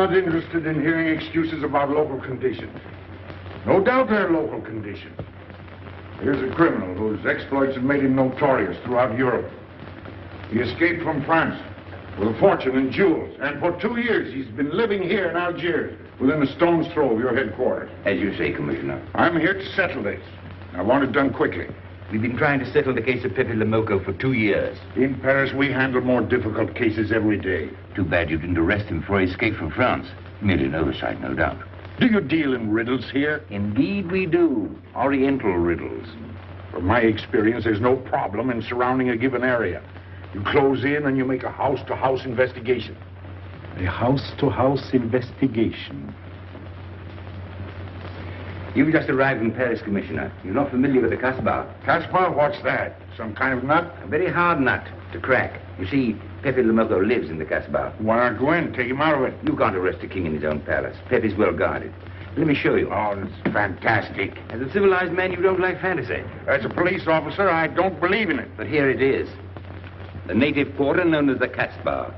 not interested in hearing excuses about local conditions. No doubt they're local conditions. Here's a criminal whose exploits have made him notorious throughout Europe. He escaped from France with a fortune in jewels, and for 2 years he's been living here in Algiers, within a stone's throw of your headquarters. As you say, Commissioner. I'm here to settle this. I want it done quickly. We've been trying to settle the case of Pépé le Moko for 2 years. In Paris, we handle more difficult cases every day. Too bad you didn't arrest him before he escaped from France. Merely an oversight, no doubt. Do you deal in riddles here? Indeed we do. Oriental riddles. From my experience, there's no problem in surrounding a given area. You close in and you make a house-to-house investigation. A house-to-house investigation. You've just arrived in Paris, Commissioner. You're not familiar with the Casbah. Casbah? What's that? Some kind of nut? A very hard nut to crack. You see, Pépé le Moko lives in the Casbah. Why not go in? Take him out of it. You can't arrest a king in his own palace. Pépé's well guarded. Let me show you. Oh, that's fantastic. As a civilized man, you don't like fantasy. As a police officer, I don't believe in it. But here it is. The native quarter known as the Casbah.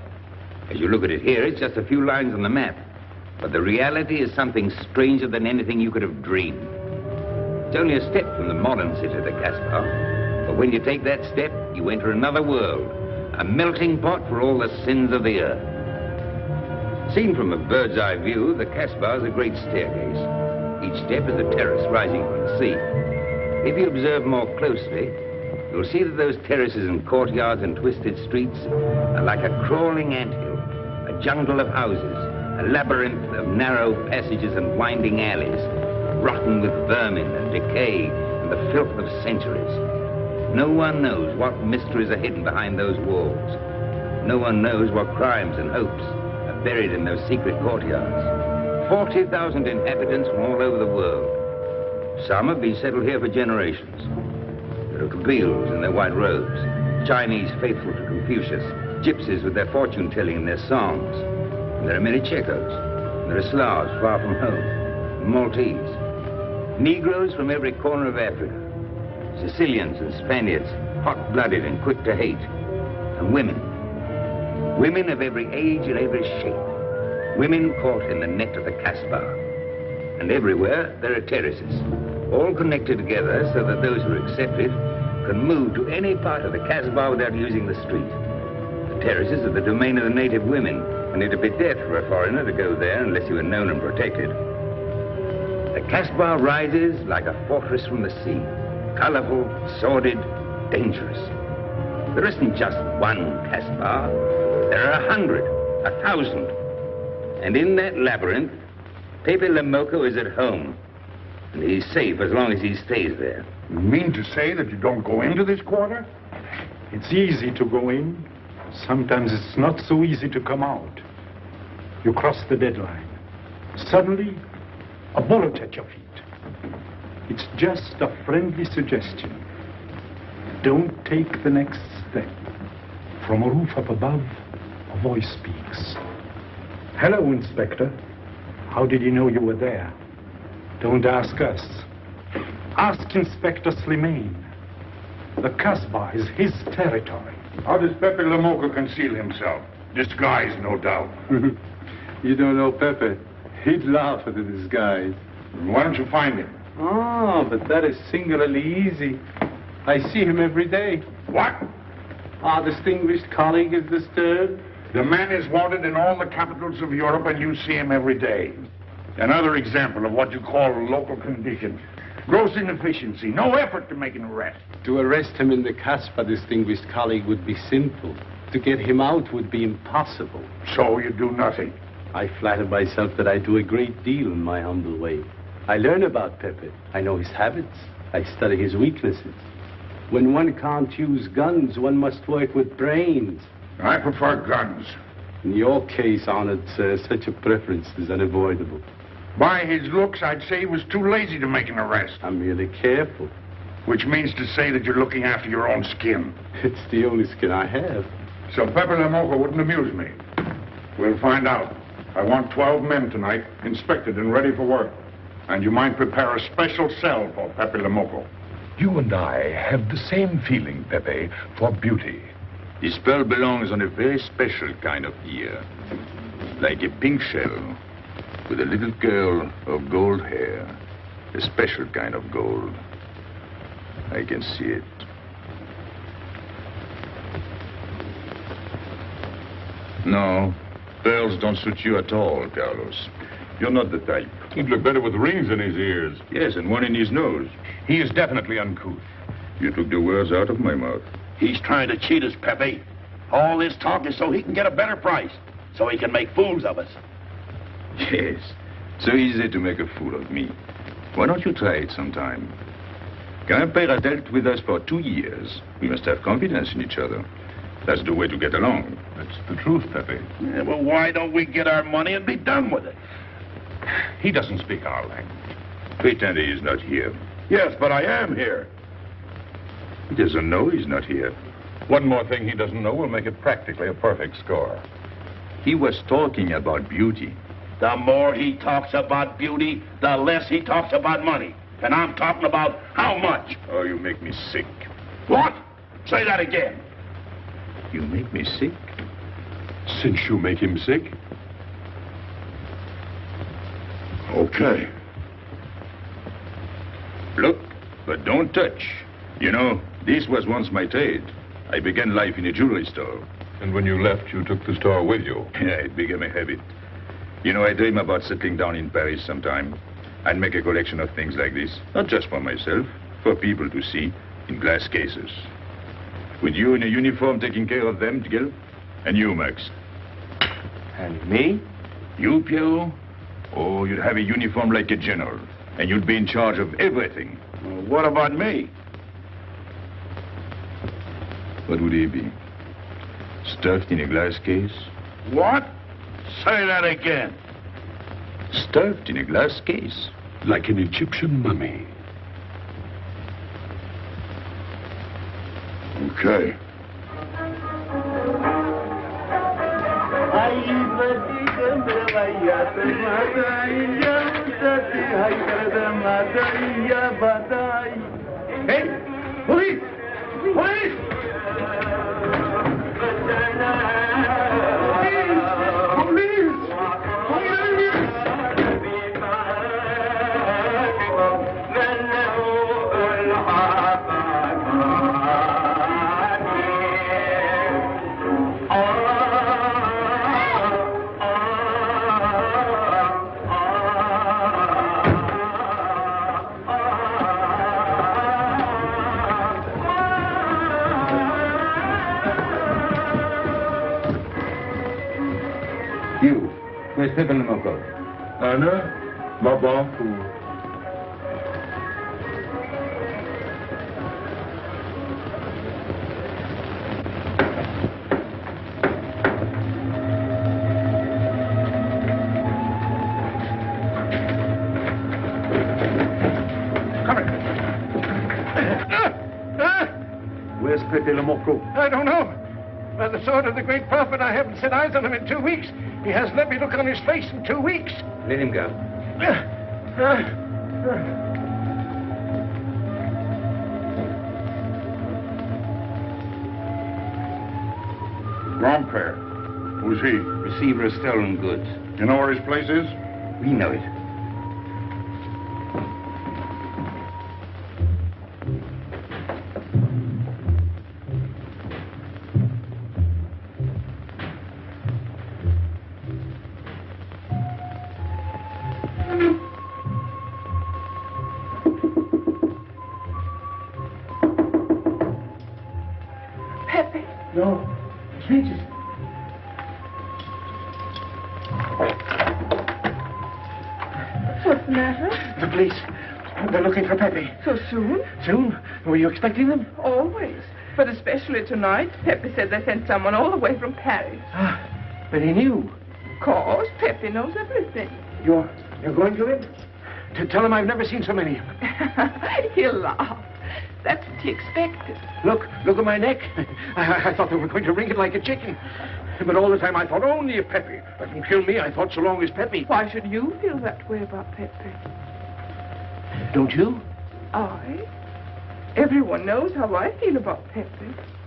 As you look at it here, it's just a few lines on the map. But the reality is something stranger than anything you could have dreamed. It's only a step from the modern city, the Casbah. But when you take that step, you enter another world. A melting pot for all the sins of the earth. Seen from a bird's eye view, the Casbah is a great staircase. Each step is a terrace rising from the sea. If you observe more closely, you'll see that those terraces and courtyards and twisted streets are like a crawling anthill, a jungle of houses, a labyrinth of narrow passages and winding alleys, rotten with vermin and decay and the filth of centuries. No one knows what mysteries are hidden behind those walls. No one knows what crimes and hopes are buried in those secret courtyards. 40,000 inhabitants from all over the world. Some have been settled here for generations. There are Kabyles in their white robes, Chinese faithful to Confucius, gypsies with their fortune-telling and their songs. And there are many Checos. There are Slavs far from home, Maltese. Negroes from every corner of Africa. Sicilians and Spaniards, hot-blooded and quick to hate. And women. Women of every age and every shape. Women caught in the net of the Casbah. And everywhere there are terraces, all connected together so that those who are accepted can move to any part of the Casbah without using the street. The terraces are the domain of the native women, and it'd be death for a foreigner to go there unless you were known and protected. The Casbah rises like a fortress from the sea, colorful, sordid, dangerous. There isn't just one Casbah. There are 100, 1,000. And in that labyrinth, Pépé le Moko is at home. And he's safe as long as he stays there. You mean to say that you don't go into this quarter? It's easy to go in. Sometimes it's not so easy to come out. You cross the deadline. Suddenly, a bullet at your feet. It's just a friendly suggestion. Don't take the next step. From a roof up above, a voice speaks. Hello, Inspector. How did you know you were there? Don't ask us. Ask Inspector Slimane. The Casbah is his territory. How does Pépé le Moko conceal himself? Disguised, no doubt. You don't know Pepe. He'd laugh at the disguise. Why don't you find him? Oh, but that is singularly easy. I see him every day. What? Our distinguished colleague is disturbed. The man is wanted in all the capitals of Europe, and you see him every day. Another example of what you call local conditions. Gross inefficiency, no effort to make an arrest. To arrest him in the Casbah, distinguished colleague, would be simple. To get him out would be impossible. So you do nothing? I flatter myself that I do a great deal in my humble way. I learn about Pepe. I know his habits. I study his weaknesses. When one can't use guns, one must work with brains. I prefer guns. In your case, honored sir, such a preference is unavoidable. By his looks, I'd say he was too lazy to make an arrest. I'm merely careful. Which means to say that you're looking after your own skin. It's the only skin I have. So Pépé le Moko wouldn't amuse me. We'll find out. I want 12 men tonight, inspected and ready for work. And you might prepare a special cell for Pépé le Moko. You and I have the same feeling, Pepe, for beauty. This pearl belongs on a very special kind of ear. like a pink shell, with a little curl of gold hair, a special kind of gold. I can see it. No, pearls don't suit you at all, Carlos. You're not the type. He'd look better with rings in his ears. Yes, and one in his nose. He is definitely uncouth. You took the words out of my mouth. He's trying to cheat us, Pepe. All this talk is so he can get a better price, so he can make fools of us. Yes, so easy to make a fool of me. Why don't you try it sometime? Grandpère has dealt with us for 2 years. We must have confidence in each other. That's the way to get along. That's the truth, Pepe. Yeah, well, why don't we get our money and be done with it? He doesn't speak our language. Pretend he is not here. Yes, but I am here. He doesn't know he's not here. One more thing he doesn't know will make it practically a perfect score. He was talking about beauty. The more he talks about beauty, the less he talks about money. And I'm talking about how much. Oh, you make me sick. What? Say that again. You make me sick? Since you make him sick? Okay. Look, but don't touch. You know, this was once my trade. I began life in a jewelry store. And when you left, you took the store with you. Yeah, it became a habit. You know, I dream about settling down in Paris sometime. I'd make a collection of things like this. Not just for myself, for people to see, in glass cases. With you in a uniform taking care of them, Gil? And you, Max? And me? You, Pierrot? Oh, you'd have a uniform like a general. And you'd be in charge of everything. Well, what about me? What would he be? Stuffed in a glass case? What? Say that again. Stuffed in a glass case. Like an Egyptian mummy. Okay. Hey! Police! Police! You, where's Pepé Le Moko? Anna, Mabaku. Where's Pépé Le Moko? I don't know. By the sword of the great prophet, I haven't set eyes on him in 2 weeks. He hasn't let me look on his face in 2 weeks. Let him go. Grandpère. Who's he? Receiver of stolen goods. You know where his place is? We know it. No. Speeches. What's the matter? The police. They're looking for Pepe. So soon? Soon? Were you expecting them? Always. But especially tonight. Pepe said they sent someone all the way from Paris. Ah, but he knew. Of course, Pepe knows everything. You're going to him? To tell him I've never seen so many. He'll laugh. That's what he expected. Look at my neck. I thought they were going to wring it like a chicken. But all the time I thought only if Pepe doesn't kill me, I thought so long as Pepe. Why should you feel that way about Pepe? Don't you? I? Everyone knows how I feel about Pepe.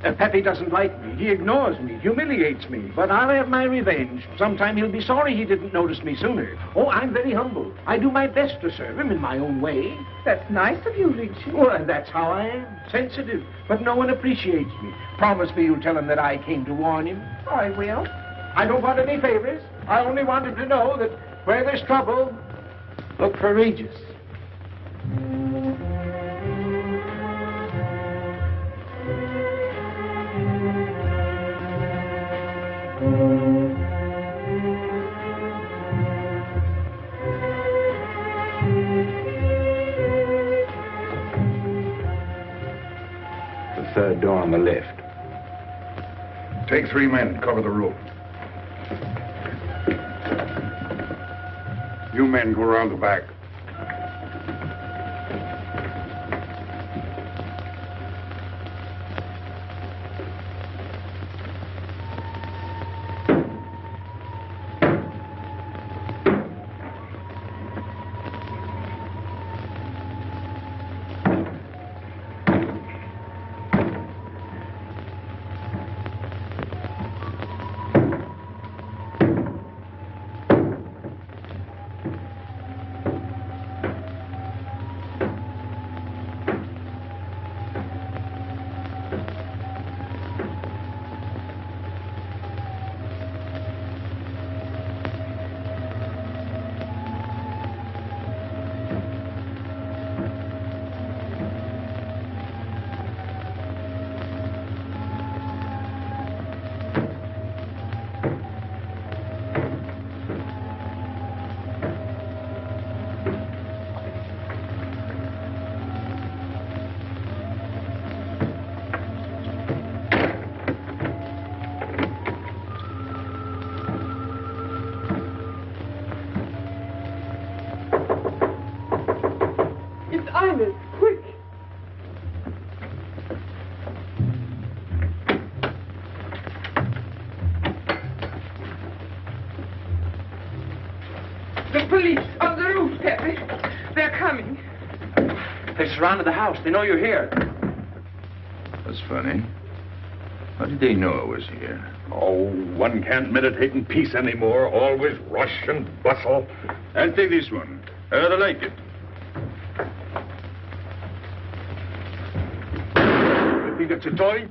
Pepe doesn't like me. He ignores me, humiliates me. But I'll have my revenge. Sometime he'll be sorry he didn't notice me sooner. Oh, I'm very humble. I do my best to serve him in my own way. That's nice of you, Richie. Well, that's how I am. Sensitive. But no one appreciates me. Promise me you'll tell him that I came to warn him. I will. I don't want any favors. I only want him to know that where there's trouble, look for Regis. The third door on the left. Take 3 men, cover the roof. You men go around the back. Quick! The police on the roof, Pepe. They're coming. They surrounded the house. They know you're here. That's funny. How did they know I was here? Oh, one can't meditate in peace anymore. Always rush and bustle. I'll take this one. I rather like it. You think it's a toy?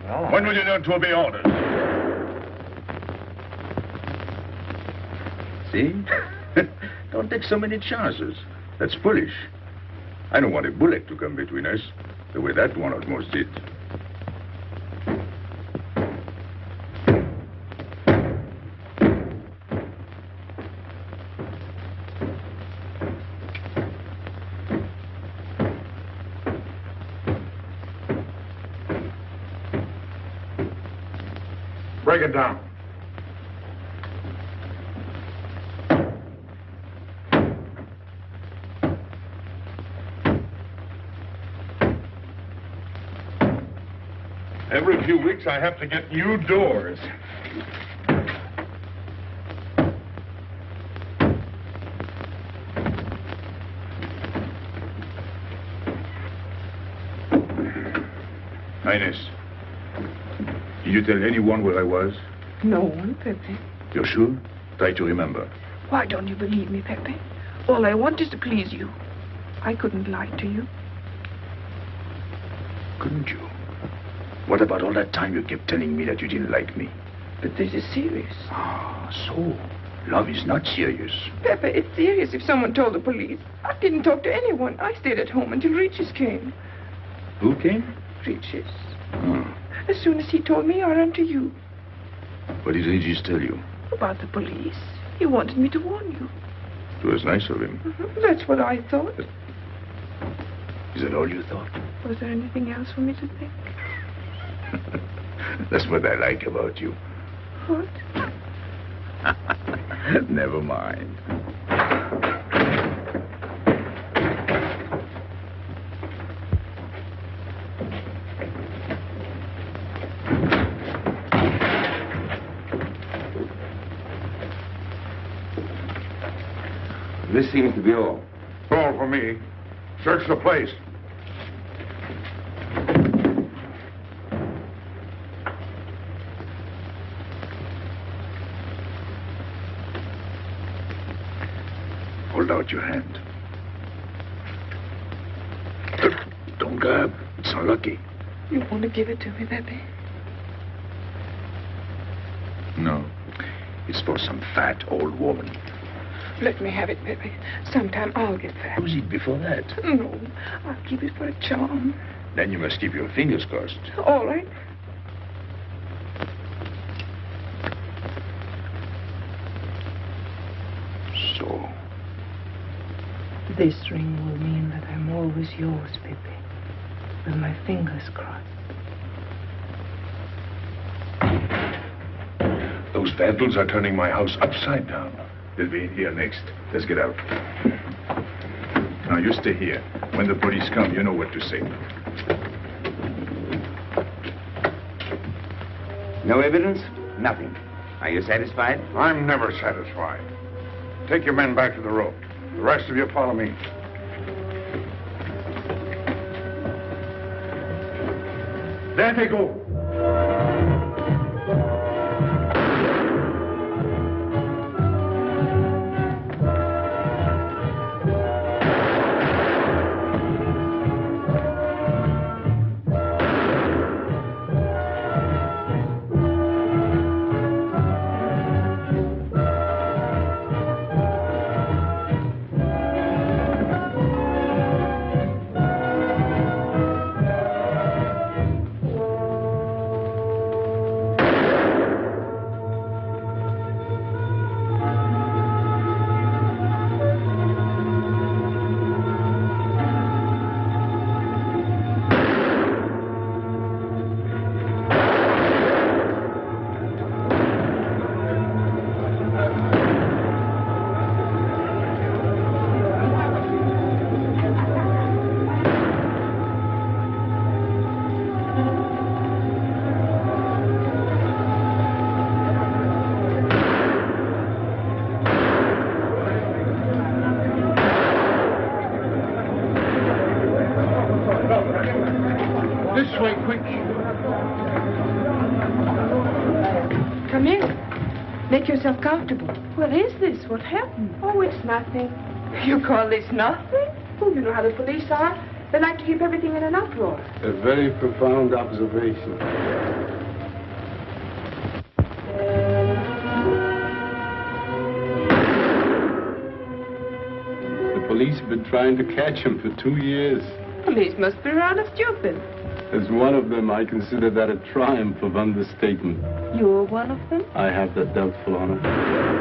Oh. When will you learn to obey orders? See? Don't take so many chances. That's foolish. I don't want a bullet to come between us, the way that one almost did. Break it down. Every few weeks I have to get new doors. Highness, did you tell anyone where I was? No one, Pepe. You're sure? Try to remember. Why don't you believe me, Pepe? All I want is to please you. I couldn't lie to you. Couldn't you? What about all that time you kept telling me that you didn't like me? But this is serious. Ah, so love is not serious. Pepe, it's serious if someone told the police. I didn't talk to anyone. I stayed at home until Regis came. Who came? Regis. Hmm. As soon as he told me, I ran to you. What did Regis tell you? About the police. He wanted me to warn you. It was nice of him. That's what I thought. Is that all you thought? Was there anything else for me to think? That's what I like about you. What? Never mind. This seems to be all. All for me. Search the place. Hold out your hand. Don't grab. It's unlucky. You want to give it to me, Pepe? No. It's for some fat old woman. Let me have it, Pepe. Sometime I'll get fat. Use it before that. No, I'll keep it for a charm. Then you must keep your fingers crossed. All right. So. This ring will mean that I'm always yours, Pepe. With my fingers crossed. Those vandals are turning my house upside down. They'll be in here next. Let's get out. Now, you stay here. When the police come, you know what to say. No evidence? Nothing. Are you satisfied? I'm never satisfied. Take your men back to the road. The rest of you follow me. There they go. This way, quick. Come in. Make yourself comfortable. What is this? What happened? Oh, it's nothing. You call this nothing? Oh, you know how the police are. They like to keep everything in an uproar. A very profound observation. The police have been trying to catch him for 2 years. Police must be rather stupid. As one of them, I consider that a triumph of understatement. You're one of them? I have that doubtful honor.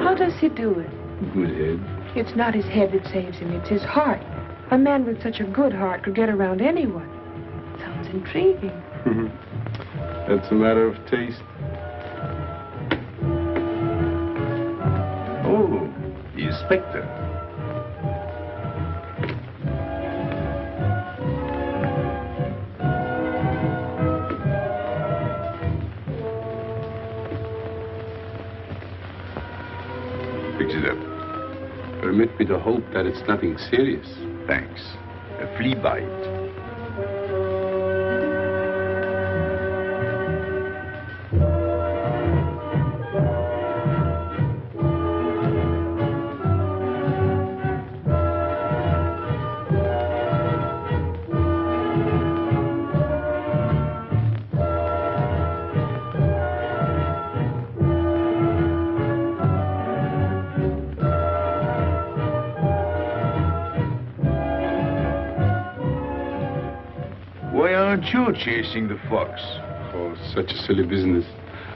How does he do it? Good head. It's not his head that saves him, it's his heart. A man with such a good heart could get around anyone. Sounds intriguing. That's a matter of taste. Oh, the inspector. Fix it up. Permit me to hope that it's nothing serious. Thanks. A flea bite. You're chasing the fox. Oh, such a silly business.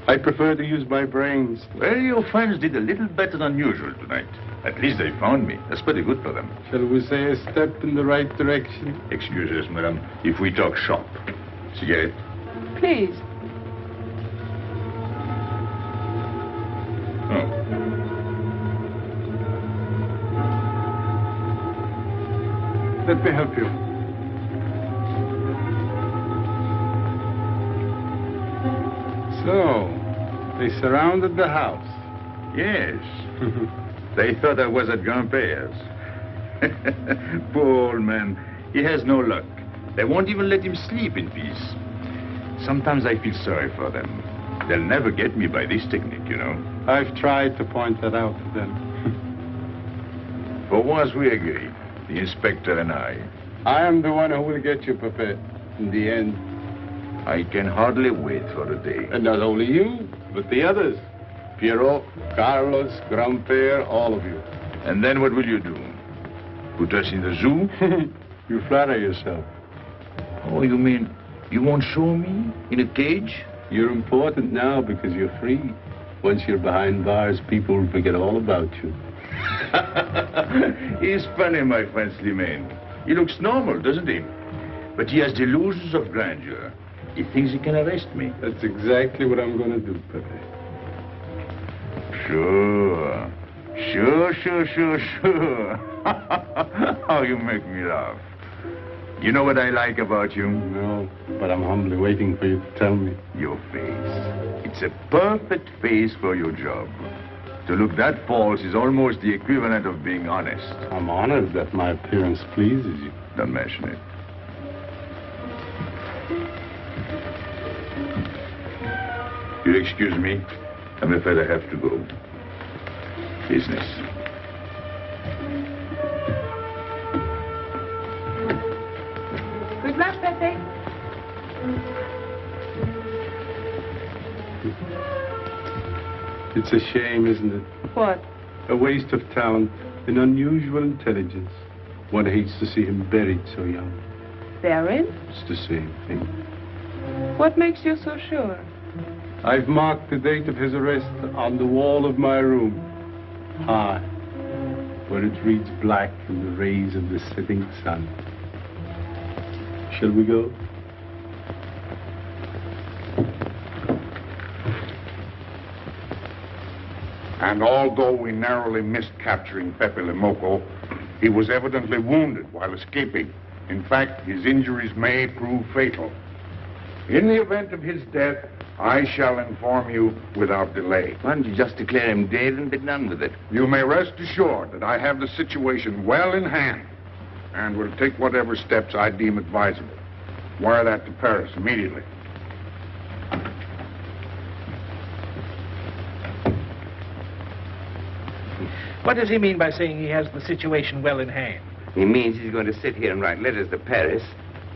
I prefer to use my brains. Well, your friends did a little better than usual tonight. At least they found me. That's pretty good for them. Shall we say a step in the right direction? Excuse us, madam, if we talk shop. Cigarette? Please. Oh. Let me help you. So, they surrounded the house. Yes. They thought I was at Grandpère's. Poor old man. He has no luck. They won't even let him sleep in peace. Sometimes I feel sorry for them. They'll never get me by this technique, you know. I've tried to point that out to them. For once we agree, the inspector and I. I am the one who will get you, Pepe, in the end. I can hardly wait for the day. And not only you, but the others. Pierrot, Carlos, Grandpere, all of you. And then what will you do? Put us in the zoo? You flatter yourself. Oh, you mean you won't show me in a cage? You're important now because you're free. Once you're behind bars, people will forget all about you. He's funny, my friend Slimane. He looks normal, doesn't he? But he has delusions of grandeur. He thinks he can arrest me. That's exactly what I'm going to do, Pepe. Sure. Sure. Oh, you make me laugh. You know what I like about you? No, but I'm humbly waiting for you to tell me. Your face. It's a perfect face for your job. To look that false is almost the equivalent of being honest. I'm honored that my appearance pleases you. Don't mention it. You'll excuse me. I'm afraid I have to go. Business. Good luck, Pepe. It's a shame, isn't it? What? A waste of talent, an unusual intelligence. One hates to see him buried so young. Buried? It's the same thing. What makes you so sure? I've marked the date of his arrest on the wall of my room. High, where it reads black in the rays of the setting sun. Shall we go? And although we narrowly missed capturing Pépé le Moko, he was evidently wounded while escaping. In fact, his injuries may prove fatal. In the event of his death, I shall inform you without delay. Why don't you just declare him dead and be done with it? You may rest assured that I have the situation well in hand and will take whatever steps I deem advisable. Wire that to Paris immediately. What does he mean by saying he has the situation well in hand? He means he's going to sit here and write letters to Paris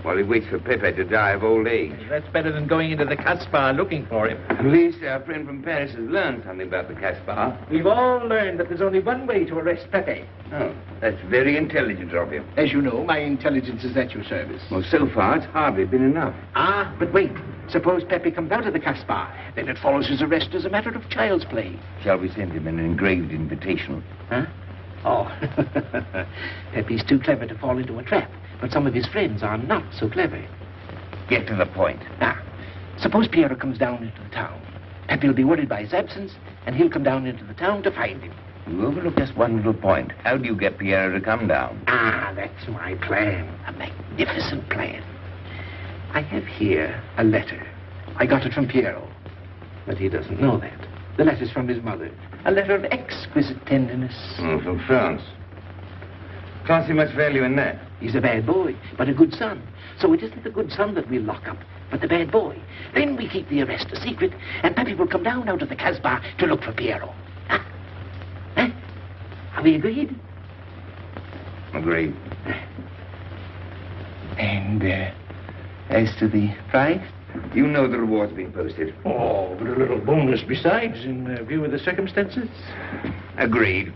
while he waits for Pepe to die of old age. That's better than going into the Casbah looking for him. At least our friend from Paris has learned something about the Casbah. We've all learned that there's only one way to arrest Pepe. Oh, that's very intelligent of him. As you know, my intelligence is at your service. Well, so far, it's hardly been enough. Ah, but wait. Suppose Pepe comes out of the Casbah. Then it follows his arrest as a matter of child's play. Shall we send him an engraved invitation? Huh? Oh, Pepe's too clever to fall into a trap. But some of his friends are not so clever. Get to the point. Now, suppose Piero comes down into the town. Pepe will be worried by his absence, and he'll come down into the town to find him. You overlook just one little point. How do you get Piero to come down? Ah, that's my plan. A magnificent plan. I have here a letter. I got it from Piero. But he doesn't know that. The letter's from his mother. A letter of exquisite tenderness. From France. Can't see much value in that. He's a bad boy, but a good son. So it isn't the good son that we'll lock up, but the bad boy. Then we keep the arrest a secret, and Pepe will come down out of the Casbah to look for Piero. Huh? Huh? Are we agreed? Agreed. And, as to the prize? You know the reward's been posted. Oh, but a little bonus besides, in view of the circumstances. Agreed.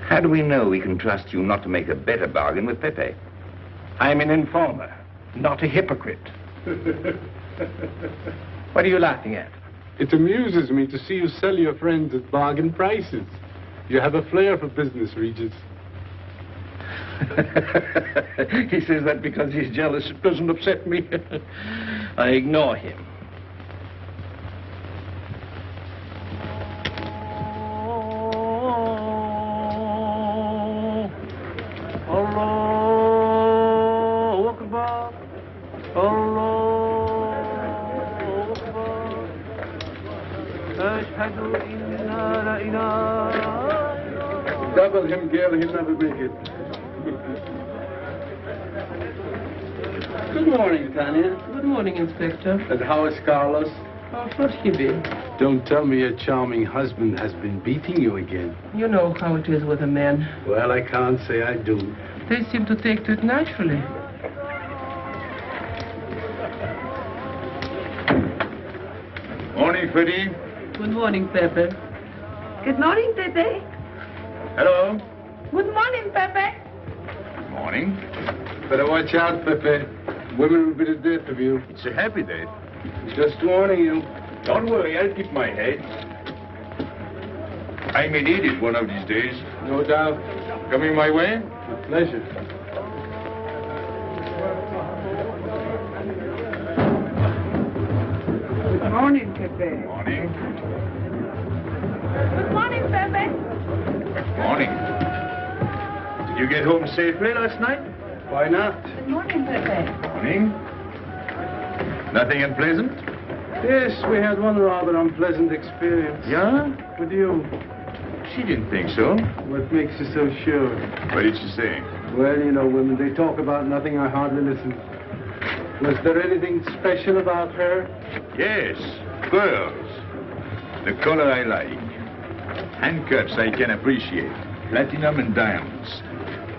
How do we know we can trust you not to make a better bargain with Pepe? I'm an informer, not a hypocrite. What are you laughing at? It amuses me to see you sell your friends at bargain prices. You have a flair for business, Regis. He says that because he's jealous. It doesn't upset me. I ignore him. Double him, girl, he'll never make it. Good morning, Tanya. Good morning, Inspector. And how is Carlos? Oh, not heavy. Don't tell me your charming husband has been beating you again. You know how it is with a man. Well, I can't say I do. They seem to take to it naturally. Morning, Freddie. Good morning, Pepe. Good morning, Pepe. Hello. Good morning, Pepe. Morning. Better watch out, Pepe. Women will be the death of you. It's a happy day. Just warning you. Don't worry, I'll keep my head. I may need it one of these days. No doubt. Coming my way? With pleasure. Good morning, Pepe. Morning. Good morning, Pepe. Morning. Did you get home safely last night? Why not? Good morning, Pepe. Morning. Nothing unpleasant? Yes, we had one rather unpleasant experience. Yeah? With you. She didn't think so. What makes you so sure? What did she say? Well, you know, women, they talk about nothing. I hardly listen. Was there anything special about her? Yes, pearls. The color I like. Handcuffs I can appreciate. Platinum and diamonds.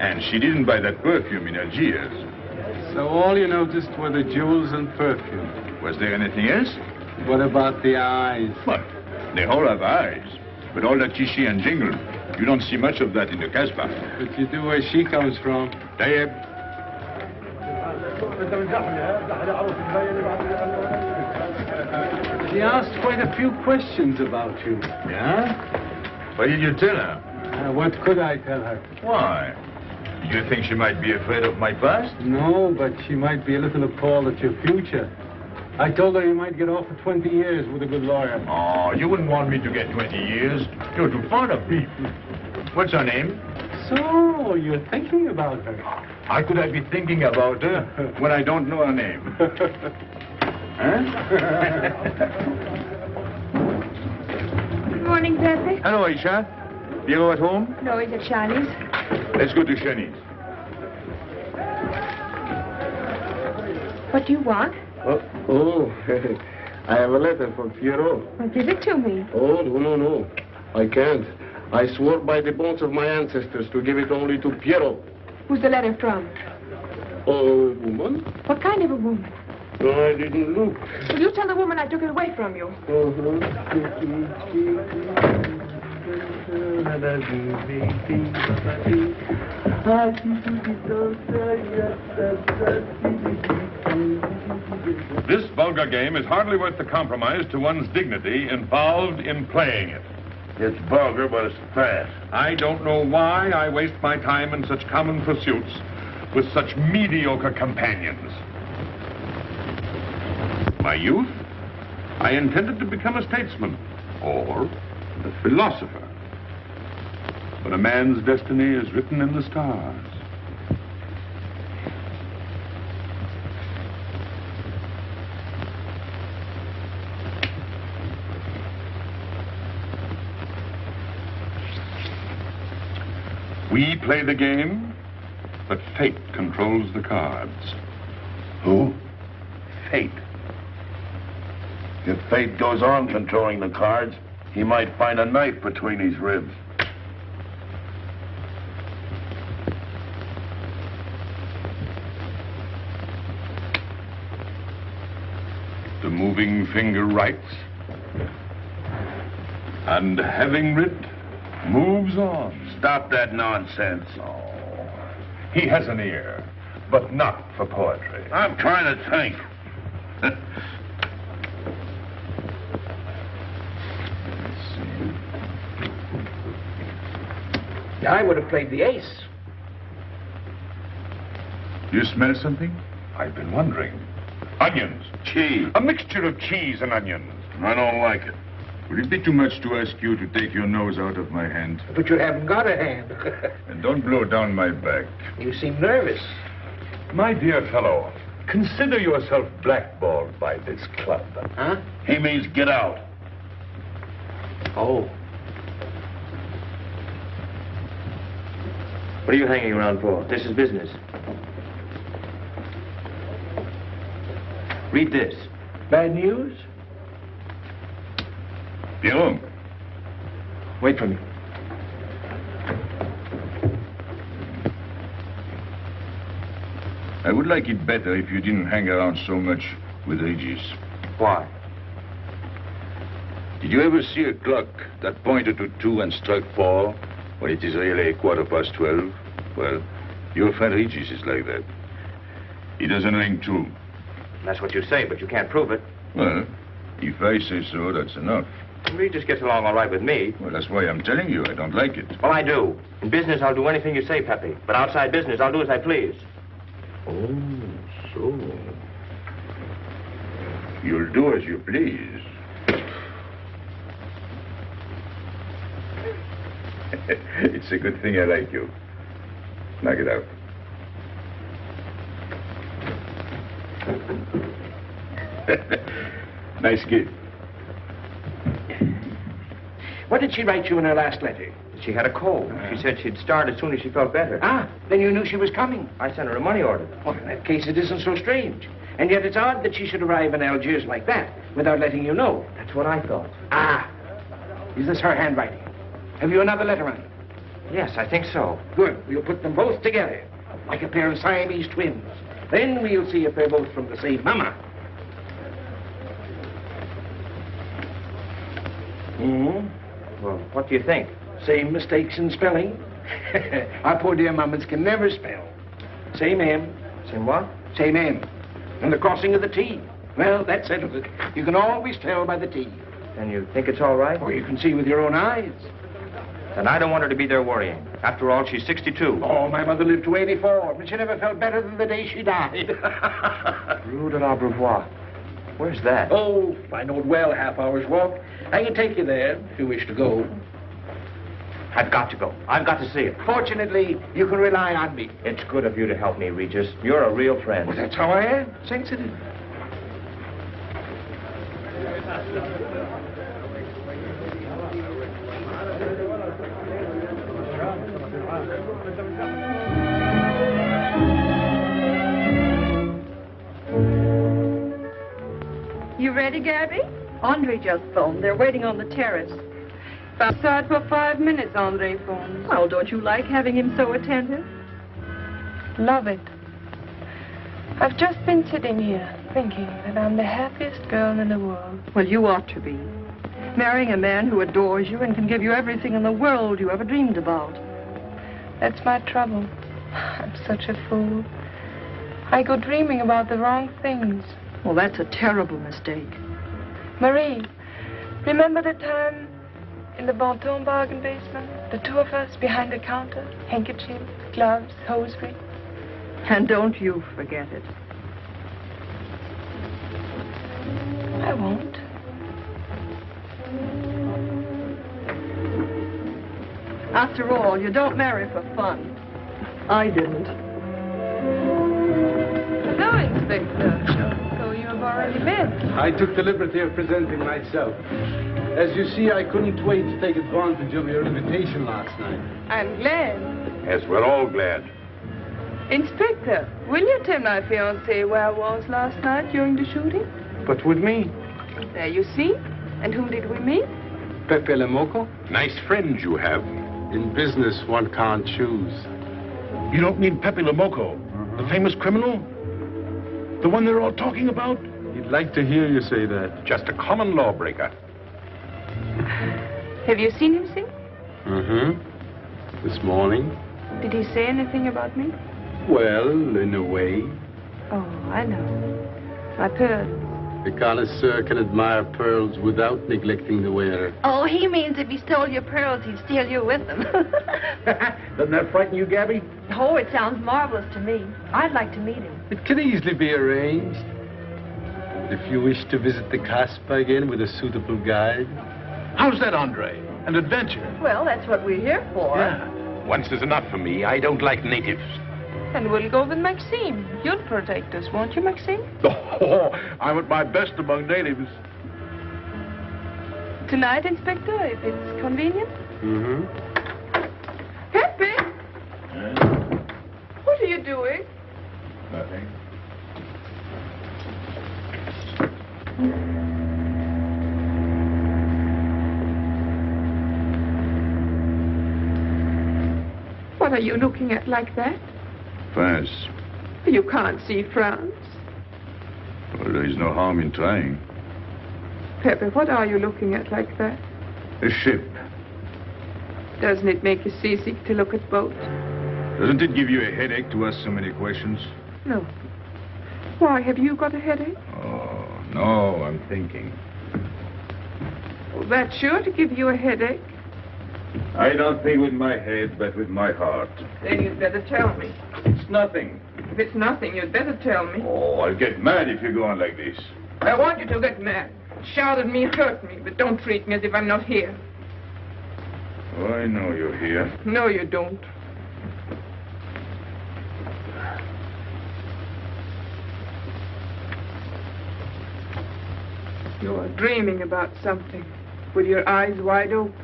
And she didn't buy that perfume in Algiers. So all you noticed were the jewels and perfume. Was there anything else? What about the eyes? What? They all have eyes. But all that chichi and jingle, you don't see much of that in the Casbah. But you do where she comes from. Tayyib. She asked quite a few questions about you. Yeah? What did you tell her? What could I tell her? Why? Do you think she might be afraid of my past? No, but she might be a little appalled at your future. I told her you might get off for 20 years with a good lawyer. Oh, you wouldn't want me to get 20 years. You're too fond of me. What's her name? So, you're thinking about her. How could I be thinking about her when I don't know her name? Huh? Good morning, Pepe. Hello, Aisha. Piero at home? No, he's at Shani's. Let's go to Shani's. What do you want? Oh, I have a letter from Piero. Well, give it to me. Oh, no. I can't. I swore by the bones of my ancestors to give it only to Piero. Who's the letter from? Oh, woman? What kind of a woman? No, I didn't look. Will you tell the woman I took it away from you? This vulgar game is hardly worth the compromise to one's dignity involved in playing it. It's vulgar, but it's fast. I don't know why I waste my time in such common pursuits with such mediocre companions. My youth, I intended to become a statesman or a philosopher. But a man's destiny is written in the stars. We play the game, but fate controls the cards. Who? Fate. If fate goes on controlling the cards, he might find a knife between his ribs. The moving finger writes, and having writ, moves on. Stop that nonsense. Oh, he has an ear, but not for poetry. I'm trying to think. I would have played the ace. You smell something? I've been wondering. Onions. Cheese. A mixture of cheese and onions. I don't like it. Would it be too much to ask you to take your nose out of my hand? But you haven't got a hand. And don't blow down my back. You seem nervous. My dear fellow, consider yourself blackballed by this club. Huh? He means get out. Oh. What are you hanging around for? This is business. Read this. Bad news? Pierrot. Wait for me. I would like it better if you didn't hang around so much with Regis. Why? Did you ever see a clock that pointed to 2 and struck 4 when it is really 12:15? Well, your friend Regis is like that. He doesn't ring 2. That's what you say, but you can't prove it. Well, if I say so, that's enough. Regis gets along all right with me. Well, that's why I'm telling you I don't like it. Well, I do. In business, I'll do anything you say, Pepe. But outside business, I'll do as I please. Oh, so. You'll do as you please. It's a good thing I like you. Knock it out. Nice gift. What did she write you in her last letter? She had a cold. She said she'd start as soon as she felt better. Ah, then you knew she was coming. I sent her a money order. Well, in that case, it isn't so strange. And yet it's odd that she should arrive in Algiers like that, without letting you know. That's what I thought. Ah, is this her handwriting? Have you another letter on it? Yes, I think so. Good. We'll put them both together, like a pair of Siamese twins. Then we'll see if they're both from the same mama. Well, what do you think? Same mistakes in spelling. Our poor dear mamas can never spell. Same M. Same what? Same M. And the crossing of the T. Well, that settles it. You can always tell by the T. And you think it's all right? Or you can see with your own eyes. Then I don't want her to be there worrying. After all, she's 62. Oh, my mother lived to 84, but she never felt better than the day she died. Rue de l'Abreuvoir. Where's that? Oh, I know it well, half hour's walk. I can take you there if you wish to go. I've got to go. I've got to see it. Fortunately, you can rely on me. It's good of you to help me, Regis. You're a real friend. Well, that's how I am. Sensitive. You ready, Gabby? Andre just phoned. They're waiting on the terrace. Outside for 5 minutes, Andre phones. Oh, don't you like having him so attentive? Love it. I've just been sitting here thinking that I'm the happiest girl in the world. Well, you ought to be. Marrying a man who adores you and can give you everything in the world you ever dreamed about. That's my trouble. I'm such a fool. I go dreaming about the wrong things. Well, that's a terrible mistake. Marie, remember the time in the Bonton bargain basement? The 2 of us behind the counter, handkerchiefs, gloves, hosiery. And don't you forget it. I won't. After all, you don't marry for fun. I didn't. Hello, Inspector. So you have already met. I took the liberty of presenting myself. As you see, I couldn't wait to take advantage of your invitation last night. I'm glad. Yes, we're all glad. Inspector, will you tell my fiancé where I was last night during the shooting? But with me? There you see. And whom did we meet? Pepé le Moko? Nice friends you have. In business, one can't choose. You don't mean Pepe Le Moko, the famous criminal? The one they're all talking about? He'd like to hear you say that. Just a common lawbreaker. Have you seen him since? Mm-hmm. This morning. Did he say anything about me? Well, in a way. Oh, I know. My pearls. The connoisseur can admire pearls without neglecting the wearer. Oh, he means if he stole your pearls, he'd steal you with them. Doesn't that frighten you, Gabby? Oh, it sounds marvelous to me. I'd like to meet him. It can easily be arranged. If you wish to visit the Casbah again with a suitable guide. How's that, Andre? An adventure? Well, that's what we're here for. Yeah. Once is enough for me. I don't like natives. And we'll go with Maxime. You'll protect us, won't you, Maxime? Oh, I'm at my best among natives. Tonight, Inspector, if it's convenient? Mm-hmm. Pepe! What are you doing? Nothing. are you looking at like that? France. You can't see France. Well, there is no harm in trying. Pepe, what are you looking at like that? A ship. Doesn't it make you seasick to look at boats? Doesn't it give you a headache to ask so many questions? No. Why, have you got a headache? Oh, no, I'm thinking. Well, that's sure to give you a headache. I don't think with my head, but with my heart. Then you'd better tell me. It's nothing. If it's nothing, you'd better tell me. Oh, I'll get mad if you go on like this. I want you to get mad. Shout at me, hurt me, but don't treat me as if I'm not here. Oh, I know you're here. No, you don't. You are dreaming about something with your eyes wide open.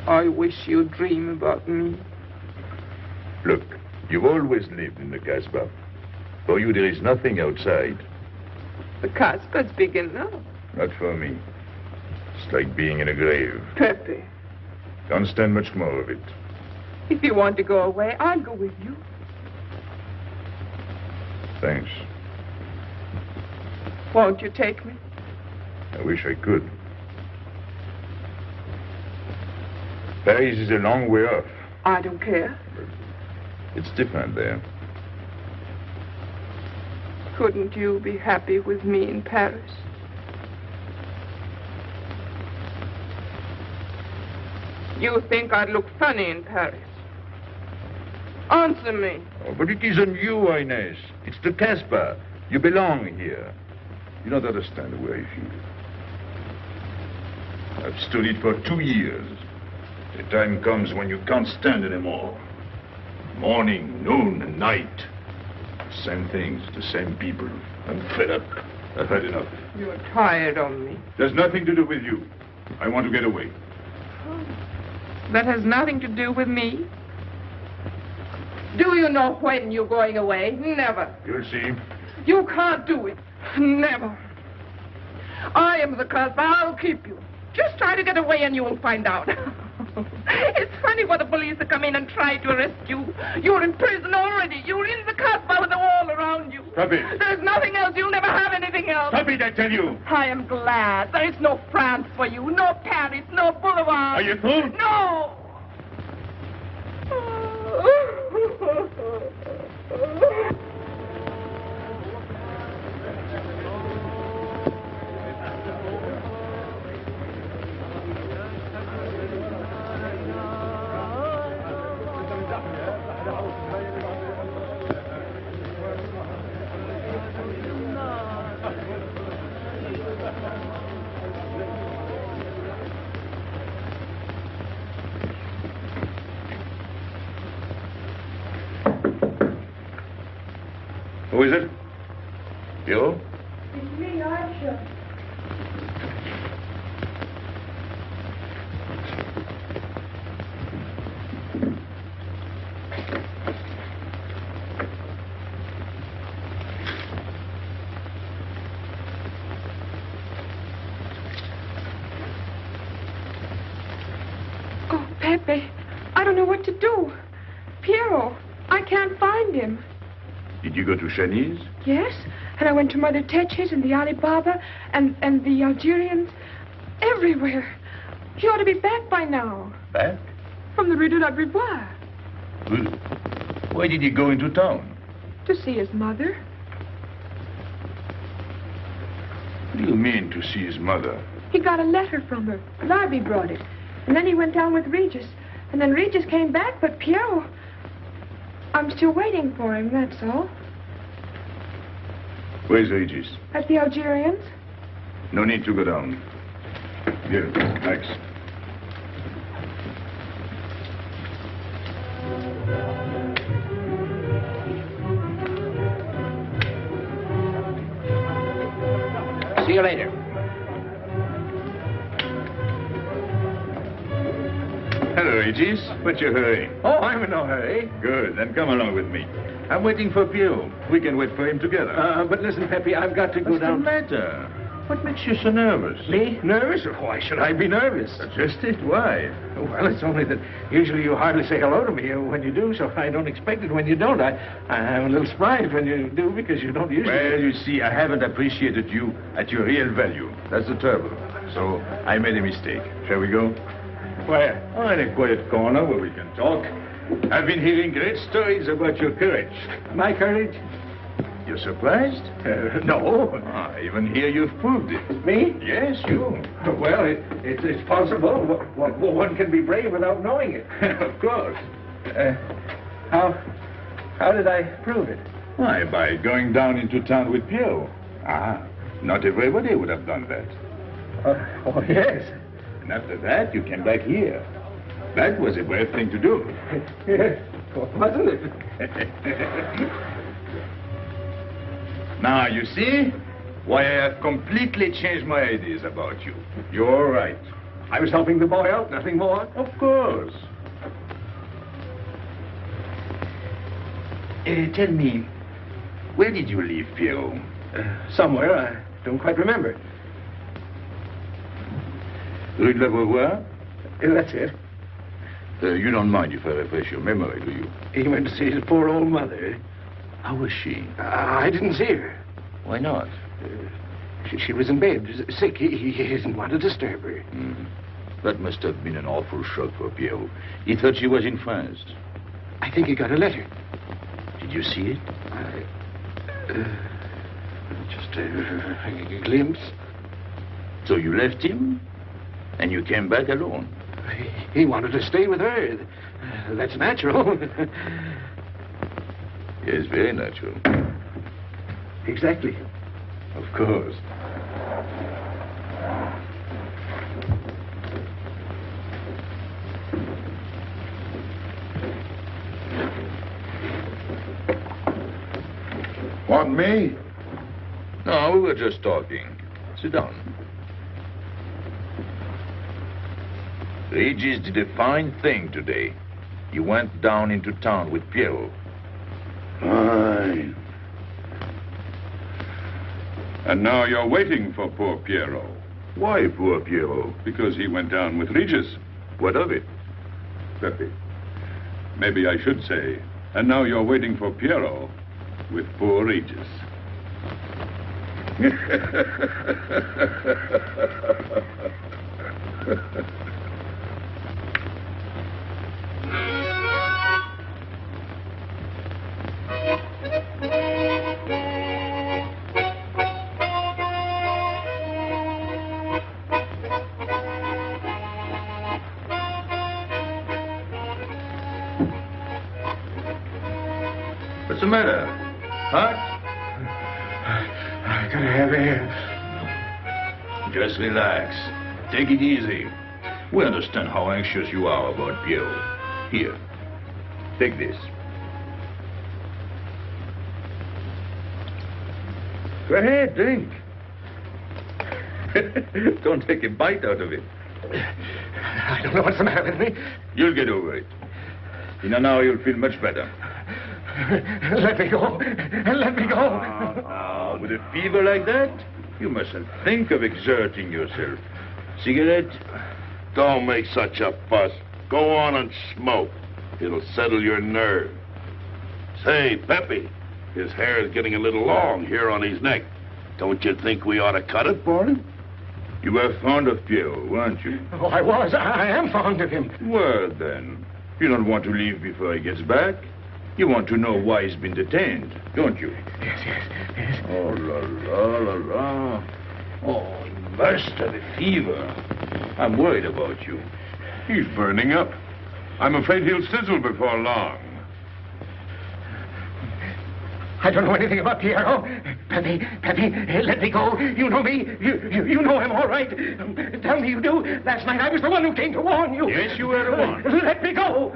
I wish you'd dream about me. Look, you've always lived in the Casbah. For you, there is nothing outside. The Casbah's big enough. Not for me. It's like being in a grave. Pepe, Can't stand much more of it. if you want to go away, I'll go with you. Thanks. Won't you take me? I wish I could. Paris is a long way off. I don't care. It's different there. Couldn't you be happy with me in Paris? You think I'd look funny in Paris? Answer me. Oh, but it isn't you, Inez. It's the Casbah. You belong here. You don't understand the way I feel. I've studied for 2 years. The time comes when you can't stand anymore. Morning, noon, and night. Same things, the same people. I'm fed up. I've had enough. You're tired of me. There's nothing to do with you. I want to get away. That has nothing to do with me. Do you know when you're going away? Never. You'll see. You can't do it. Never. I am the Casbah. I'll keep you. Just try to get away and you'll find out. It's funny for the police to come in and try to arrest you. You're in prison already. You're in the Casbah with the wall around you. Stop it. There's nothing else. You'll never have anything else. Stop it, I tell you. I am glad. There is no France for you. No Paris. No Boulevard. Are you through? No. Who is it? You? It's me, Aisha. Oh, Pepe, I don't know what to do. Piero, I can't find him. Did you go to Chinese? Yes, and I went to Mother Tetche's and the Alibaba and the Algerians. Everywhere. He ought to be back by now. Back? From the Rue de la Brivoire. Why did he go into town? To see his mother. What do you mean, to see his mother? He got a letter from her. Larby brought it. And then he went down with Regis. And then Regis came back, but Piero... I'm still waiting for him, that's all. Where's Regis? At the Algerians. No need to go down. Here, thanks. See you later. Hello, Regis. What's your hurry? Oh, I'm in no hurry. Good, then come along with me. I'm waiting for Pew. We can wait for him together. But listen, Pepe, I've got to go What's down. the matter? What makes you so nervous? Me? Nervous? Why should I be nervous? Just it. Why? Well, it's only that usually you hardly say hello to me when you do, so I don't expect it when you don't. I'm a little surprised when you do because you don't usually... Well, you see, I haven't appreciated you at your real value. That's the trouble. So I made a mistake. Shall we go? Where? Oh, in a quiet corner where we can talk. I've been hearing great stories about your courage. My courage? You're surprised? No. Ah, even here you've proved it. Me? Yes, you. Well, it's possible. One can be brave without knowing it. Of course. How did I prove it? Why, by going down into town with Pierre. Ah, not everybody would have done that. Oh, yes. And after that, you came back here. That was a brave thing to do. Yes, wasn't it? Now, you see why I have completely changed my ideas about you. You're right. I was helping the boy out, nothing more. Of course. Tell me, where did you leave Pierrot? Somewhere, I don't quite remember. Rue de la Beauvoir? That's it. You don't mind if I refresh your memory, do you? He went to see his poor old mother. How was she? I didn't see her. Why not? She was in bed, sick. He didn't want to disturb her. That must have been an awful shock for Pierrot. He thought she was in France. I think he got a letter. Did you see it? Just a glimpse. So you left him, and you came back alone? He wanted to stay with her. That's natural. Yes, very natural. Exactly. Of course. Want me? No, we were just talking. Sit down. Regis did a fine thing today. You went down into town with Pierrot. Fine. And now you're waiting for poor Pierrot. Why poor Pierrot? Because he went down with Regis. What of it? Pepe, maybe I should say, and now you're waiting for Pierrot with poor Regis. What's the matter? Hot? I gotta have air. Just relax. Take it easy. We understand how anxious you are about Pierrot. Here, take this. Go ahead, drink. Don't take a bite out of it. I don't know what's the matter with me. You'll get over it. In an hour, you'll feel much better. Let me go. Let me go. Now, with a fever like that, you mustn't think of exerting yourself. Cigarette? Don't make such a fuss. Go on and smoke. It'll settle your nerve. Say, Pepe, his hair is getting a little long here on his neck. Don't you think we ought to cut it for him? You were fond of Pierrot, weren't you? Oh, I was. I am fond of him. Well, then, you don't want to leave before he gets back. You want to know why he's been detained, don't you? Yes. Oh, la, la. Oh, he must have a fever. I'm worried about you. He's burning up. I'm afraid he'll sizzle before long. I don't know anything about Pierrot. Pepe, let me go. You know me. You know him, all right. Tell me you do. Last night I was the one who came to warn you. Yes, you were the one. Let me go.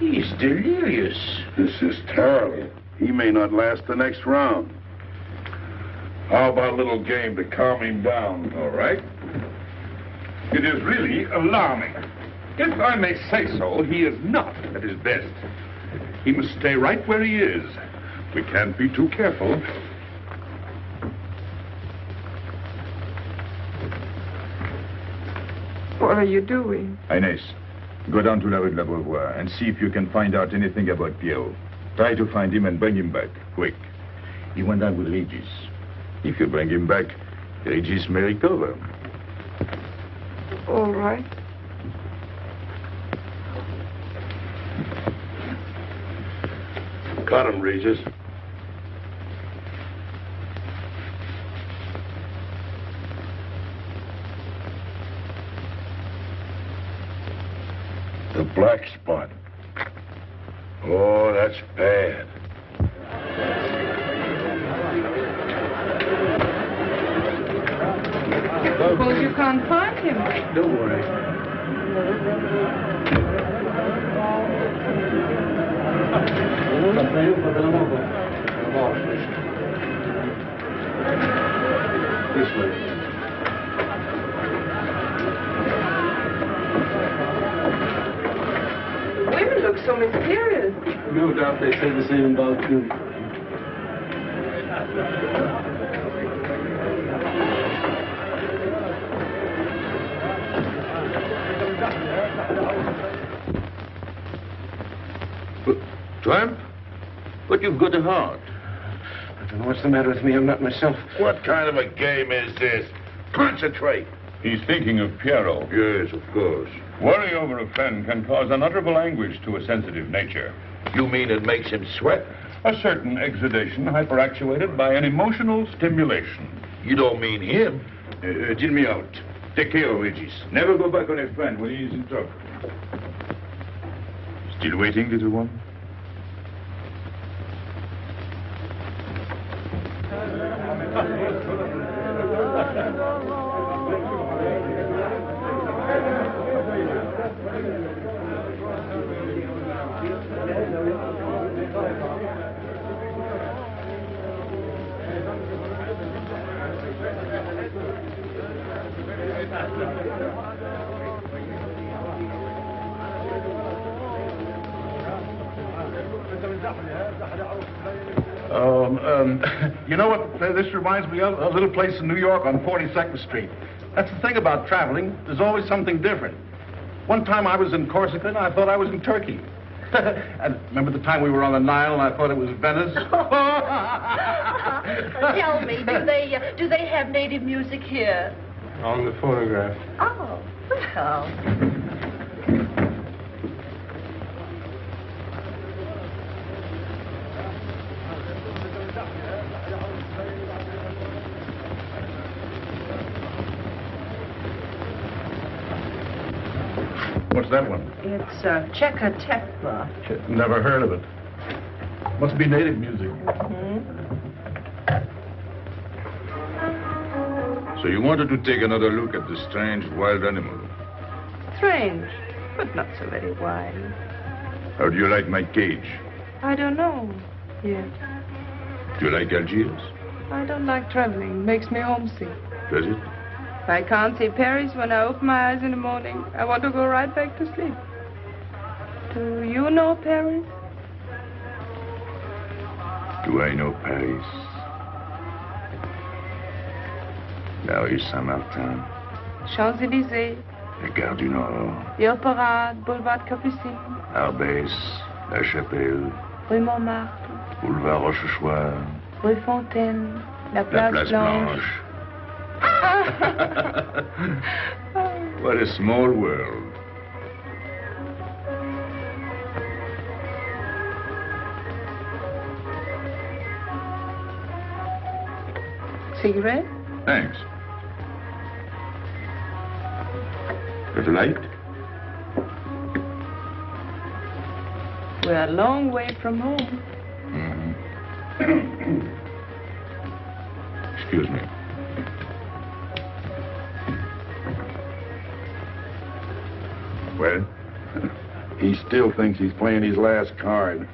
He's delirious. This is terrible. He may not last the next round. How about a little game to calm him down? All right. It is really alarming. If I may say so, he is not at his best. He must stay right where he is. We can't be too careful. What are you doing? Inés, go down to La Rue de la Beauvoir and see if you can find out anything about Pierrot. Try to find him and bring him back, quick. He went out with Regis. If you bring him back, Regis may recover. All right. Got him, Regis. The black spot. Oh, that's bad. Suppose you can't find him. Don't worry. This way. Women look so mysterious. No doubt they say the same about you. Tramp? But you've got a heart. I don't know what's the matter with me. I'm not myself. What kind of a game is this? Concentrate. He's thinking of Pierrot. Yes, of course. Worry over a friend can cause unutterable anguish to a sensitive nature. You mean it makes him sweat? A certain exudation hyperactuated by an emotional stimulation. You don't mean him? Deal me out. Take care of Regis. Never go back on a friend when he is in trouble. Still waiting, little one? You know what this reminds me of? A little place in New York on 42nd Street. That's the thing about traveling. There's always something different. One time I was in Corsica and I thought I was in Turkey. And remember the time we were on the Nile and I thought it was Venice? Tell me, do they have native music here? On the phonograph. Oh, well. What's that one? It's Cheka Tekla. Never heard of it. Must be native music. So you wanted to take another look at the strange wild animal. Strange, but not so very wild. How do you like my cage? I don't know yet. Do you like Algiers? I don't like traveling. Makes me homesick. Does it? If I can't see Paris when I open my eyes in the morning, I want to go right back to sleep. Do you know Paris? Do I know Paris? La rue Saint-Martin. Champs-Élysées. La Gare du Nord. Your Parade, Boulevard Capucine. Arbès. La Chapelle. Rue Montmartre. Boulevard Rochechouart. Rue Fontaine. La La Place Place Blanche. Blanche. What a small world. Cigarette? Thanks. Got a light? We're a long way from home. Excuse me. Well, he still thinks he's playing his last card.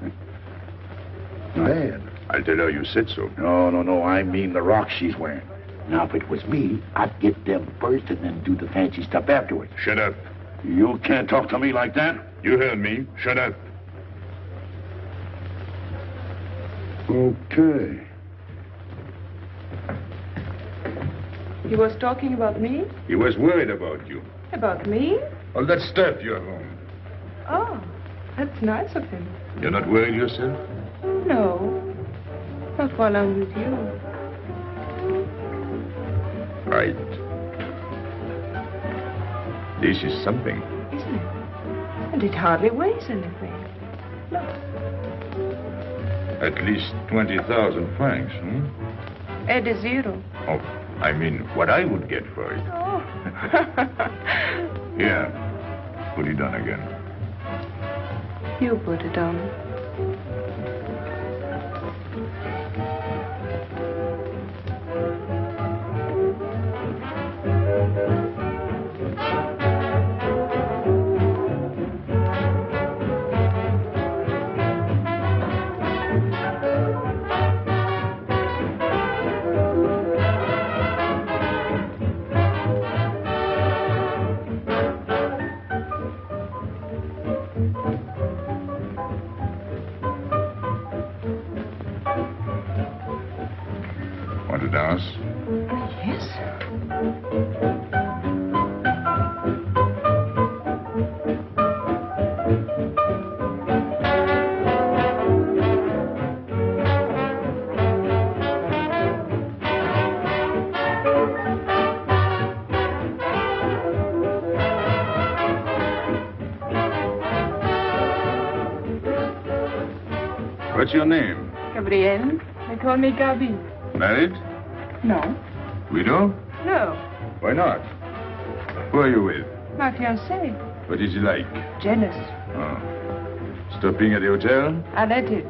Bad. I'll tell her you said so. No. I mean the rock she's wearing. Now, if it was me, I'd get them first and then do the fancy stuff afterwards. Shut up. You can't talk to me like that. You heard me. Shut up. Okay. He was talking about me? He was worried about you. About me? All that stuff you have on. Oh, that's nice of him. You're not worried yourself? No. Not while I'm with you. Right. This is something. Isn't it? And it hardly weighs anything. Look. At least 20,000 francs, hmm? Add a zero. Oh, I mean, what I would get for it. Oh. Here, put it on again. You put it on. Want to dance? Yes. What's your name? Gabrielle. They call me Gabi. Married? No. Widow? No. Why not? Who are you with? My fiancé. What is he like? Jealous. Oh. Stopping at the hotel? I let it.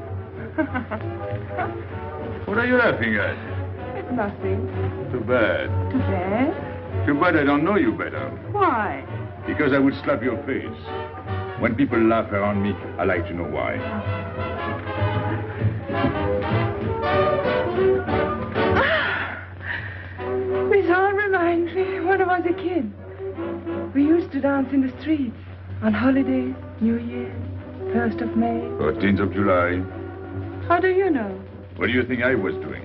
What are you laughing at? It's nothing. Too bad. Too bad? Too bad I don't know you better. Why? Because I would slap your face. When people laugh around me, I like to know why. This all reminds me when I was a kid. We used to dance in the streets on holidays, New Year, 1st of May. 14th of July. How do you know? What do you think I was doing?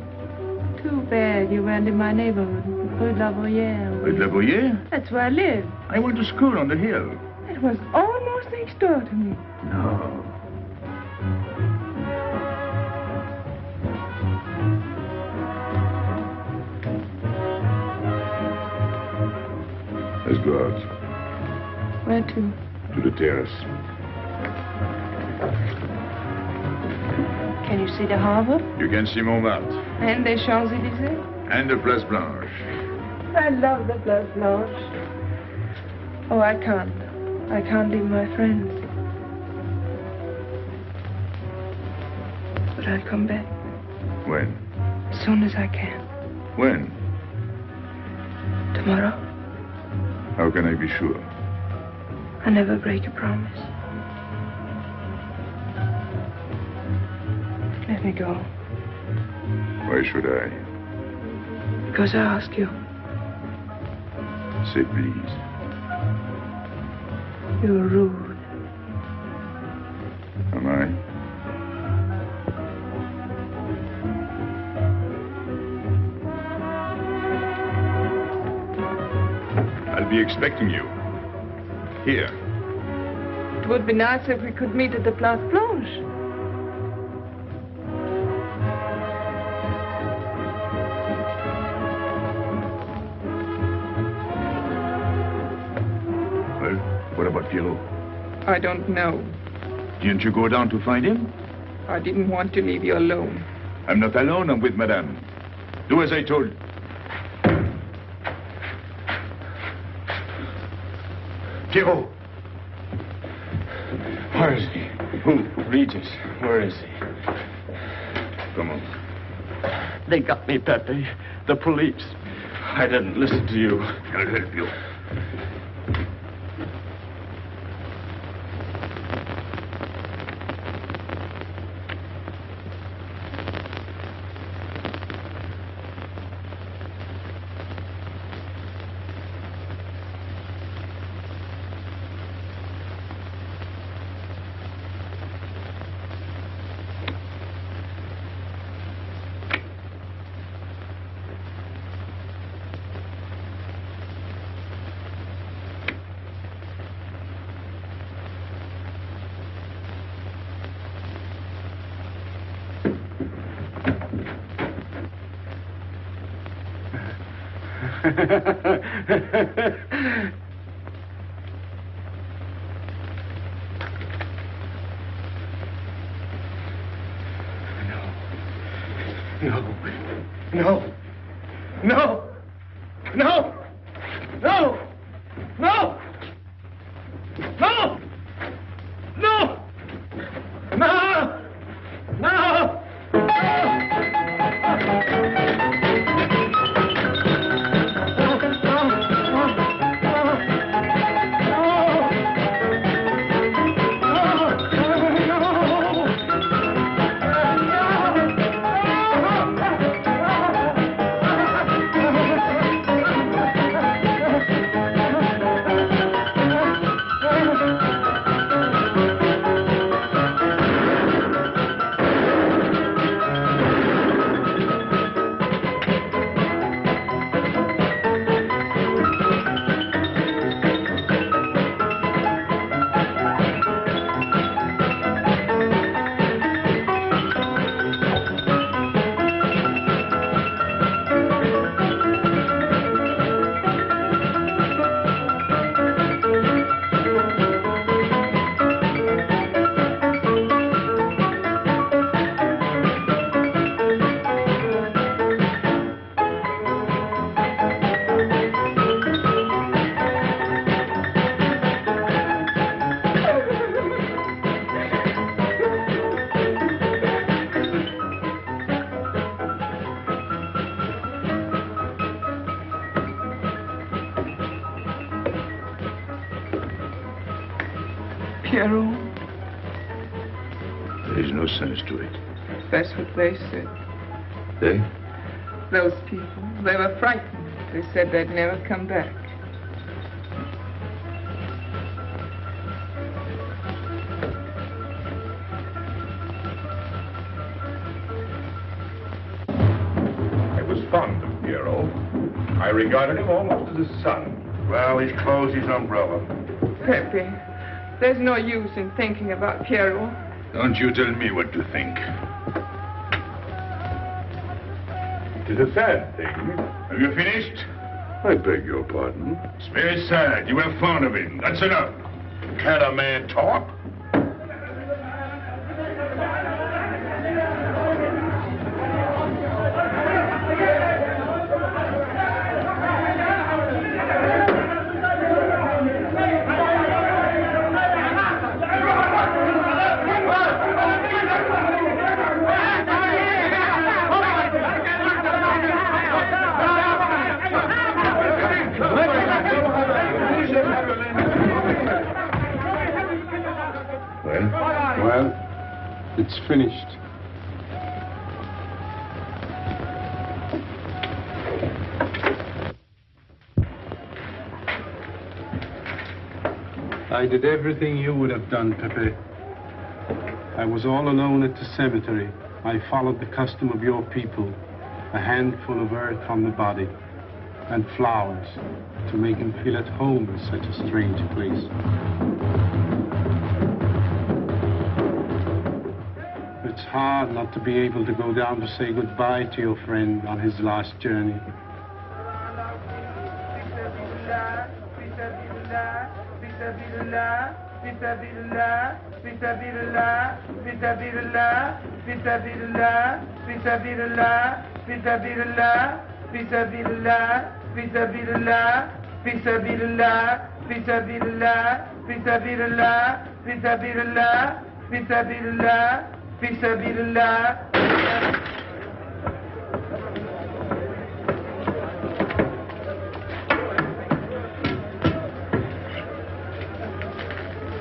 Too bad you weren't in my neighborhood, Rue de la Bruyère. Rue de la Bruyère? That's where I live. I went to school on the hill. It was almost next door to me. No. Let's go out. Where to? To the terrace. Can you see the harbor? You can see Montmartre. And the Champs-Élysées? And the Place Blanche. I love the Place Blanche. Oh, I can't. I can't leave my friends. But I'll come back. When? As soon as I can. When? Tomorrow. How can I be sure? I never break a promise. Let me go. Why should I? Because I ask you. Say please. You're rude. Am I? I'll be expecting you. Here. It would be nice if we could meet at the Place Blanche. Well, what about Pierrot? I don't know. Didn't you go down to find him? I didn't want to leave you alone. I'm not alone, I'm with Madame. Do as I told you. Pierrot! Where is he? Who? Regis. Where is he? Come on. They got me, Pepe. The police. I didn't listen to you. I'll help you. No. No. No. No. No. No. No. No. No. No. Pierrot, There is no sense to it. that's what they said. They? Those people, they were frightened. They said they'd never come back. I was fond of Pierrot. I regarded him almost as a son. Well, he's closed his umbrella. Pepe, there's no use in thinking about Pierrot. Don't you tell me what to think. It is a sad thing. Have you finished? I beg your pardon. It's very sad. You were fond of him. That's enough. Can't a man talk? Well, it's finished. I did everything you would have done, Pepe. I was all alone at the cemetery. I followed the custom of your people, a handful of earth on the body, and flowers to make him feel at home in such a strange place. It's hard not to be able to go down to say goodbye to your friend on his last journey.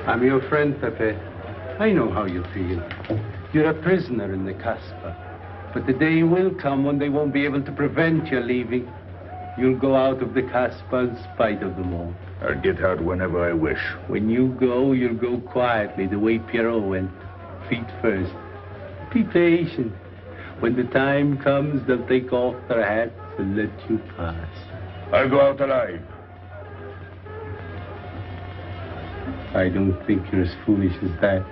I'm your friend, Pepe. I know how you feel. You're a prisoner in the Casbah. But the day will come when they won't be able to prevent your leaving. You'll go out of the Casbah in spite of them all. I'll get out whenever I wish. When you go, you'll go quietly, the way Pierrot went. Feet first. Be patient. When the time comes, they'll take off their hats and let you pass. I'll go out alive. I don't think you're as foolish as that.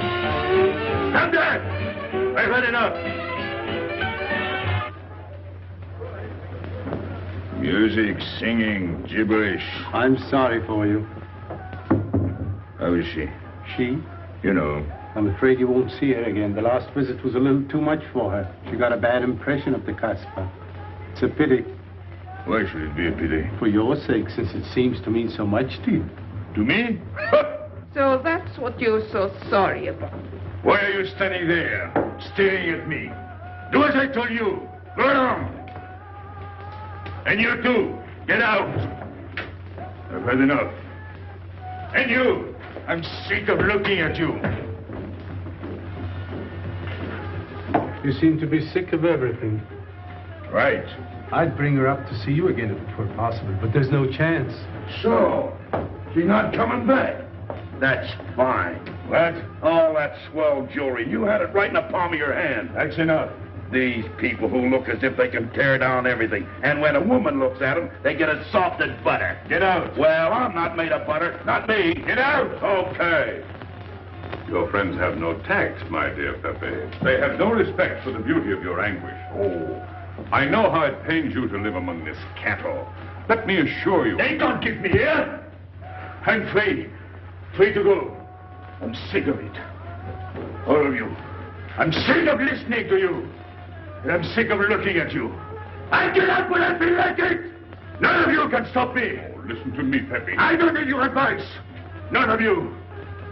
Stand there! I've had enough. Music, singing, gibberish. I'm sorry for you. How is she? She? You know. I'm afraid you won't see her again. The last visit was a little too much for her. She got a bad impression of the Casbah. It's a pity. Why should it be a pity? For your sake, since it seems to mean so much to you. To me? So that's what you're so sorry about. Why are you standing there, staring at me? Do as I told you. Go along. And you too, get out. I've had enough. And you, I'm sick of looking at you. You seem to be sick of everything. Right. I'd bring her up to see you again if it were possible, but there's no chance. So, she's not coming back. That's fine. What? All that swell jewelry, you had it right in the palm of your hand. That's enough. These people who look as if they can tear down everything. And when a woman looks at them, they get as soft as butter. Get out. Well, I'm not made of butter. Not me. Get out. Okay. Your friends have no tact, my dear Pepe. They have no respect for the beauty of your anguish. Oh, I know how it pains you to live among this cattle. Let me assure you... They don't give me here. I'm free. Free to go. I'm sick of it. All of you. I'm sick of listening to you. And I'm sick of looking at you. I get out when I feel like it. None of you can stop me. Oh, listen to me, Pepe. I don't need your advice. None of you.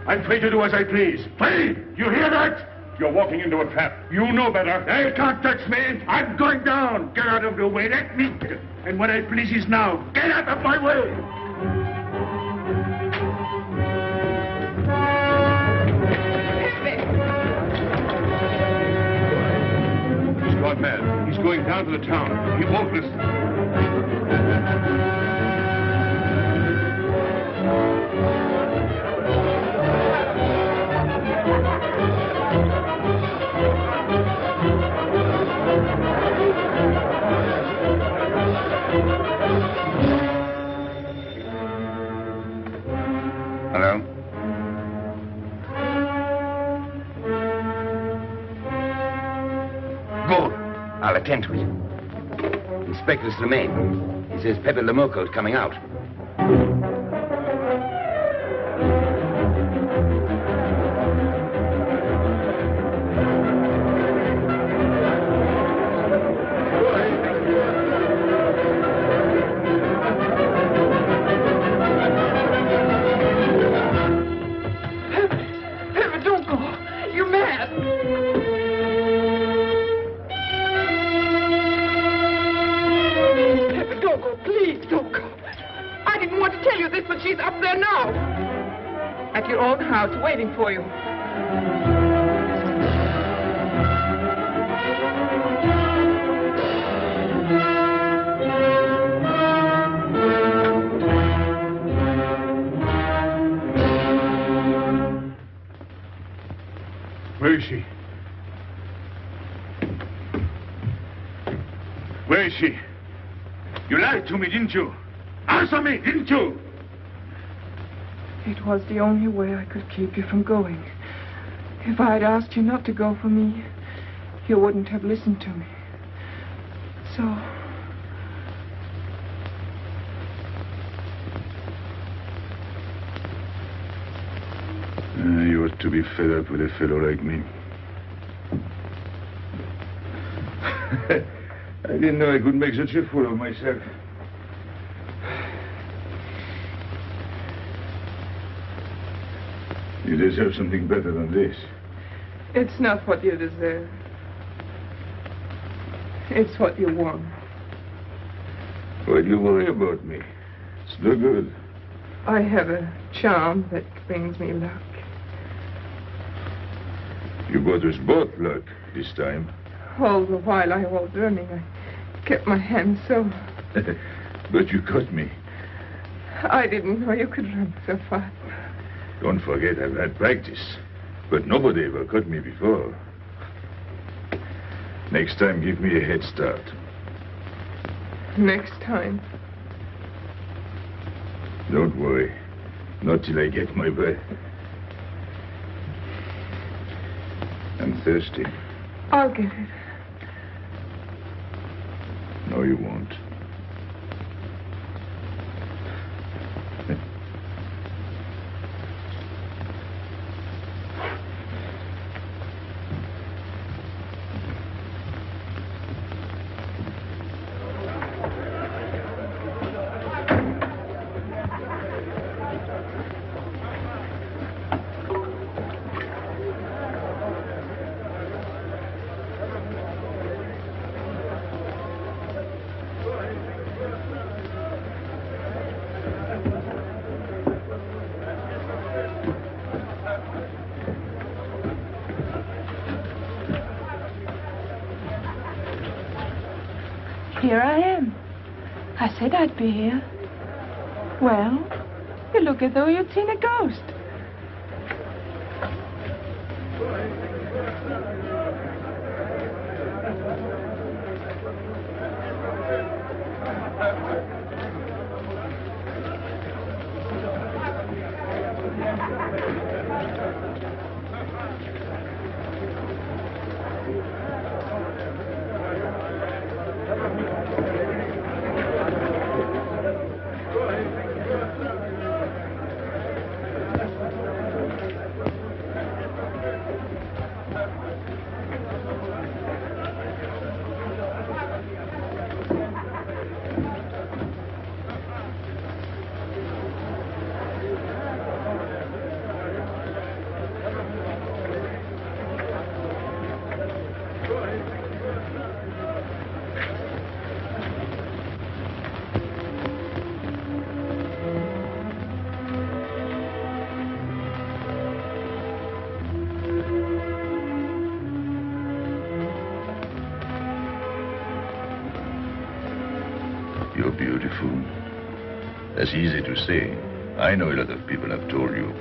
I'm free to do as I please. Free! You hear that? You're walking into a trap. You know better. They can't touch me. I'm going down. Get out of the way. Let me... And what I please is now. Get out of my way. He's gone mad. He's going down to the town. He won't listen. Hello? Good. I'll attend to it. Inspector Slimane. He says Pepé le Moko is coming out. Pepe, don't go. You're mad. Pepe, don't go. Please, don't go. I didn't want to tell you this, but she's up there now. At your own house, waiting for you. Where is she? Where is she? You lied to me, didn't you? Answer me, didn't you? It was the only way I could keep you from going. If I had asked you not to go for me, you wouldn't have listened to me. So... You ought to be fed up with a fellow like me. I didn't know I could make such a fool of myself. You deserve something better than this. It's not what you deserve. It's what you want. Why do you worry about me? It's no good. I have a charm that brings me luck. You brought us both luck this time. All the while I was running, I kept my hand so... But you caught me. I didn't know you could run so fast. Don't forget I've had practice. But nobody ever caught me before. Next time, give me a head start. Next time. Don't worry. Not till I get my breath. I'm thirsty. I'll get it. No, you won't. Here I am. I said I'd be here. Well, you look as though you'd seen a ghost. You're beautiful. That's easy to say. I know a lot of people have told you.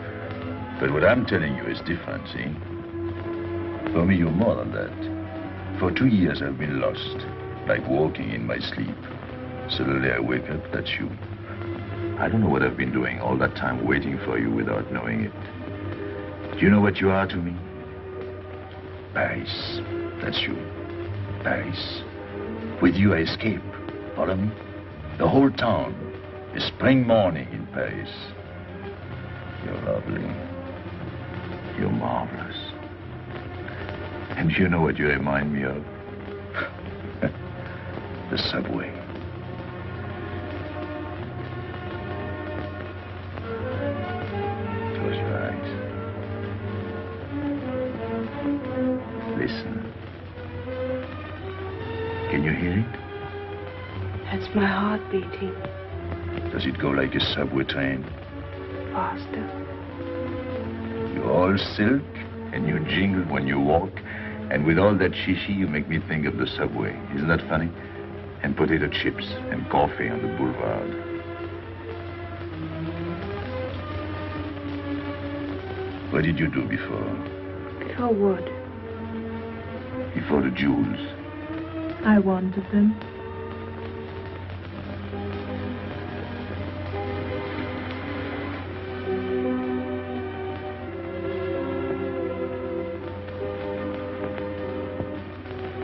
But what I'm telling you is different, see? For me, you're more than that. For 2 years, I've been lost, like walking in my sleep. Suddenly, I wake up, that's you. I don't know what I've been doing all that time waiting for you without knowing it. Do you know what you are to me? Paris. That's you. Paris. With you, I escape. Follow me? The whole town is spring morning in Paris. You're lovely. You're marvelous. And you know what you remind me of? The subway. Close your eyes. Listen. Can you hear it? That's my heart beating. Does it go like a subway train? Faster. You're all silk, and you jingle when you walk, and with all that shishi, you make me think of the subway. Isn't that funny? And potato chips and coffee on the boulevard. What did you do before? Before what? Before the jewels. I wanted them.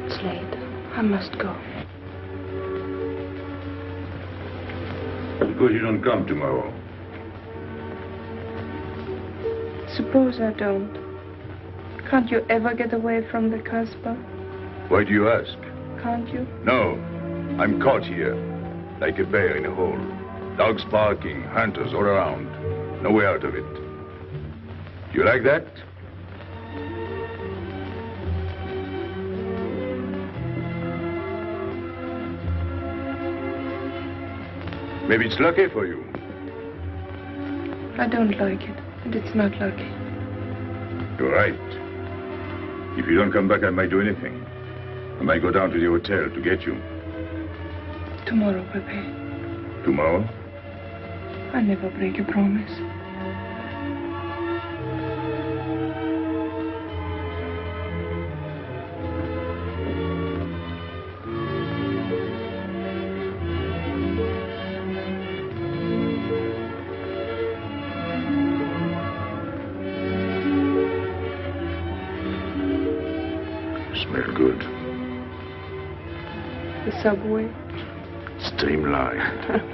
It's late. I must go. Suppose you don't come tomorrow. Suppose I don't. Can't you ever get away from the Casbah? Why do you ask? Can't you? No. I'm caught here, like a bear in a hole. Dogs barking, hunters all around. No way out of it. You like that? Maybe it's lucky for you. I don't like it, and it's not lucky. You're right. If you don't come back, I might do anything. I might go down to the hotel to get you. Tomorrow, Pepe. Tomorrow? I never break a promise. Smell good? The subway. Streamlined.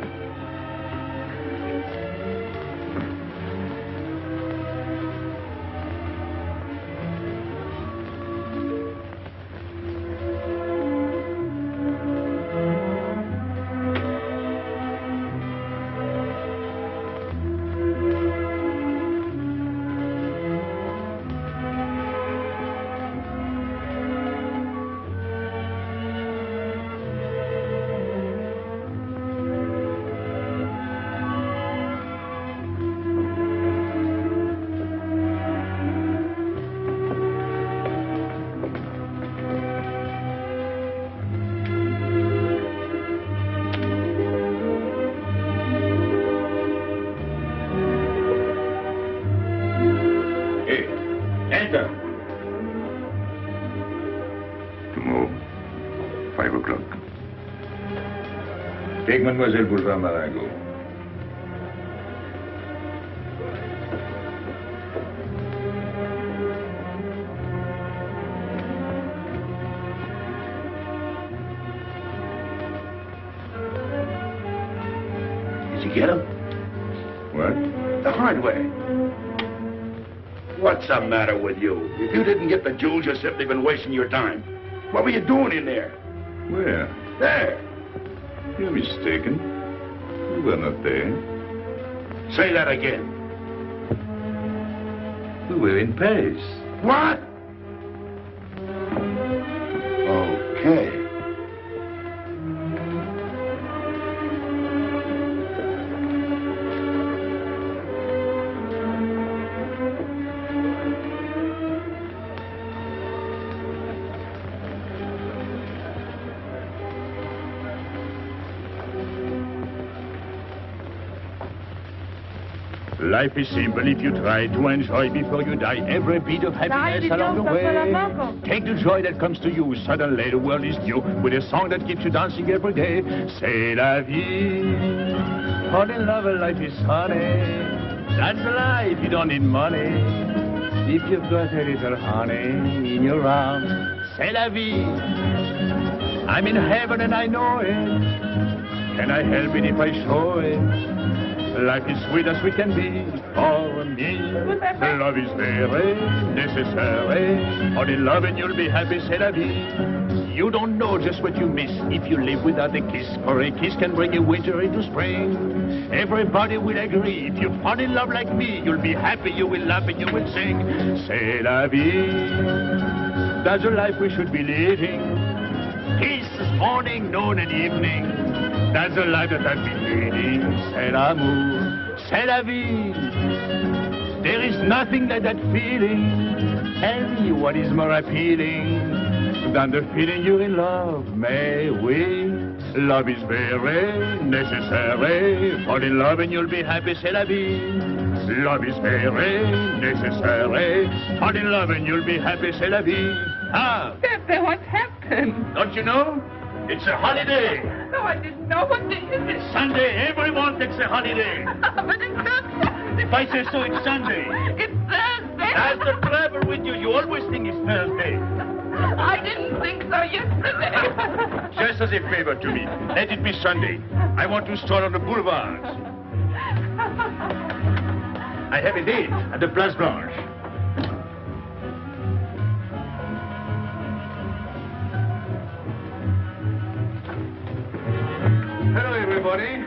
Take Mademoiselle Boulevard Marengo. Did you get him? What? The hard way. What's the matter with you? If you didn't get the jewels, you've simply been wasting your time. What were you doing in there? Where? There. You're mistaken. We were not there. Say that again. We were in Paris. What? Okay. Life is simple if you try to enjoy before you die every bit of happiness along the way. Take the joy that comes to you. Suddenly the world is new with a song that keeps you dancing every day. C'est la vie. Fall in love and life is honey. That's life, you don't need money. If you've got a little honey in your arms, c'est la vie. I'm in heaven and I know it. Can I help it if I show it? Life is sweet as we can be. For me, love is very necessary. Fall in love and you'll be happy, c'est la vie. You don't know just what you miss if you live without a kiss. For a kiss can bring a winter into spring. Everybody will agree. If you fall in love like me, you'll be happy, you will laugh and you will sing. C'est la vie. That's the life we should be living. Kiss morning, noon and evening. That's the life that I've been leading. C'est l'amour, c'est la vie. There is nothing like that feeling. Tell me what is more appealing than the feeling you're in love. Mais oui, love is very necessary. Fall in love and you'll be happy, c'est la vie. Love is very necessary. Fall in love and you'll be happy, c'est la vie. Ah! Pepe, what happened? Don't you know? It's a holiday. No, I didn't know. What day is it? It's Sunday. Everyone takes a holiday. But it's not Sunday. If I say so, it's Sunday. It's Thursday. That's the trouble with you. You always think it's Thursday. I didn't think so yesterday. Just as a favor to me, let it be Sunday. I want to stroll on the boulevards. I have a date at the Place Blanche. Hello, everybody.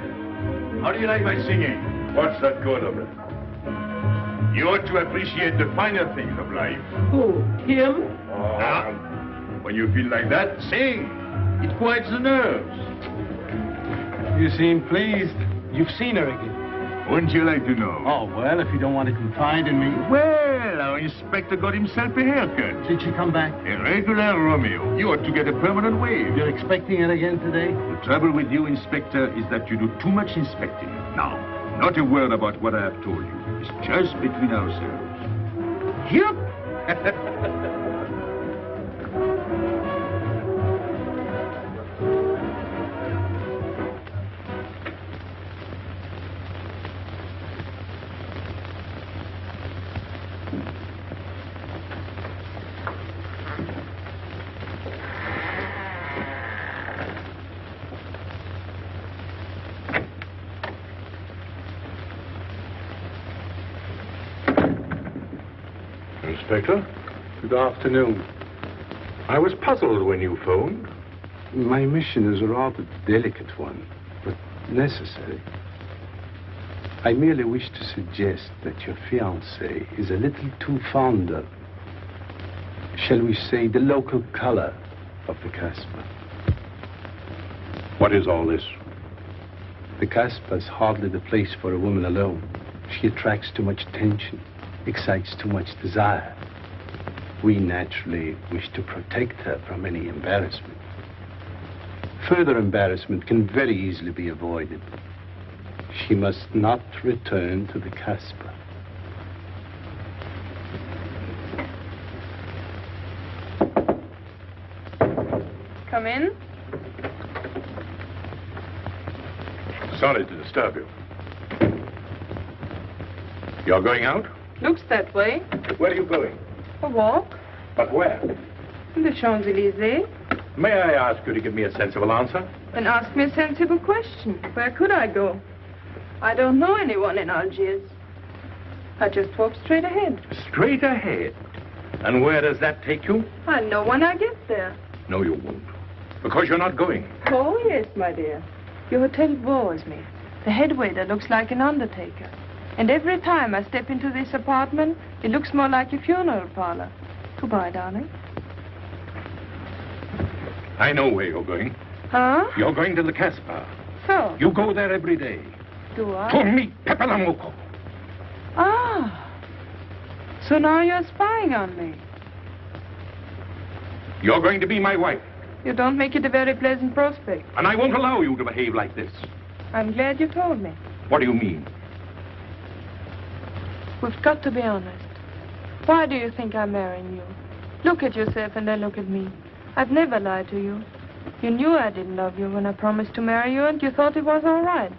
How do you like my singing? What's that good of it? You ought to appreciate the finer things of life. Who? Him? Now, when you feel like that, sing. It quiets the nerves. You seem pleased. You've seen her again. Wouldn't you like to know? Oh, well, if you don't want to confide in me. Well, our inspector got himself a haircut. Did she come back? A regular Romeo. You ought to get a permanent wave. You're expecting it again today? The trouble with you, Inspector, is that you do too much inspecting. Now, not a word about what I have told you. It's just between ourselves. Yep. Inspector. Good afternoon. I was puzzled when you phoned. My mission is a rather delicate one, but necessary. I merely wish to suggest that your fiancé is a little too fond of, shall we say, the local color of the Casbah. What is all this? The Casbah is hardly the place for a woman alone. She attracts too much attention, excites too much desire. We naturally wish to protect her from any embarrassment. Further embarrassment can very easily be avoided. She must not return to the Casbah. Come in. Sorry to disturb you. You're going out? Looks that way. Where are you going? A walk. But where? In the Champs-Élysées. May I ask you to give me a sensible answer? Then ask me a sensible question. Where could I go? I don't know anyone in Algiers. I just walk straight ahead. Straight ahead? And where does that take you? I'll know when I get there. No, you won't. Because you're not going. Oh, yes, my dear. Your hotel bores me. The head waiter looks like an undertaker. And every time I step into this apartment, it looks more like a funeral parlor. Goodbye, darling. I know where you're going. Huh? You're going to the Casbah. So? You go there every day. Do I? To meet Pepé le Moko. Ah. So now you're spying on me. You're going to be my wife. You don't make it a very pleasant prospect. And I won't allow you to behave like this. I'm glad you told me. What do you mean? We've got to be honest. Why do you think I'm marrying you? Look at yourself and then look at me. I've never lied to you. You knew I didn't love you when I promised to marry you, and you thought it was all right.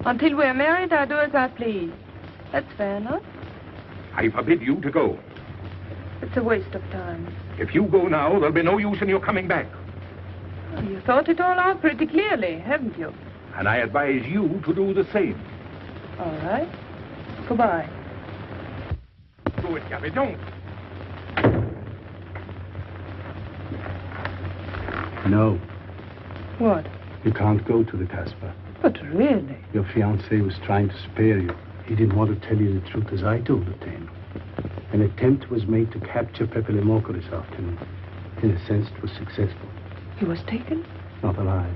Until we're married, I do as I please. That's fair enough. I forbid you to go. It's a waste of time. If you go now, there'll be no use in your coming back. Oh, you thought it all out pretty clearly, haven't you? And I advise you to do the same. All right. Goodbye. Do it, Gabby, don't. No. What? You can't go to the Casbah. But really? Your fiancé was trying to spare you. He didn't want to tell you the truth as I told it to him. An attempt was made to capture Pepé le Moko this afternoon. In a sense, it was successful. He was taken? Not alive.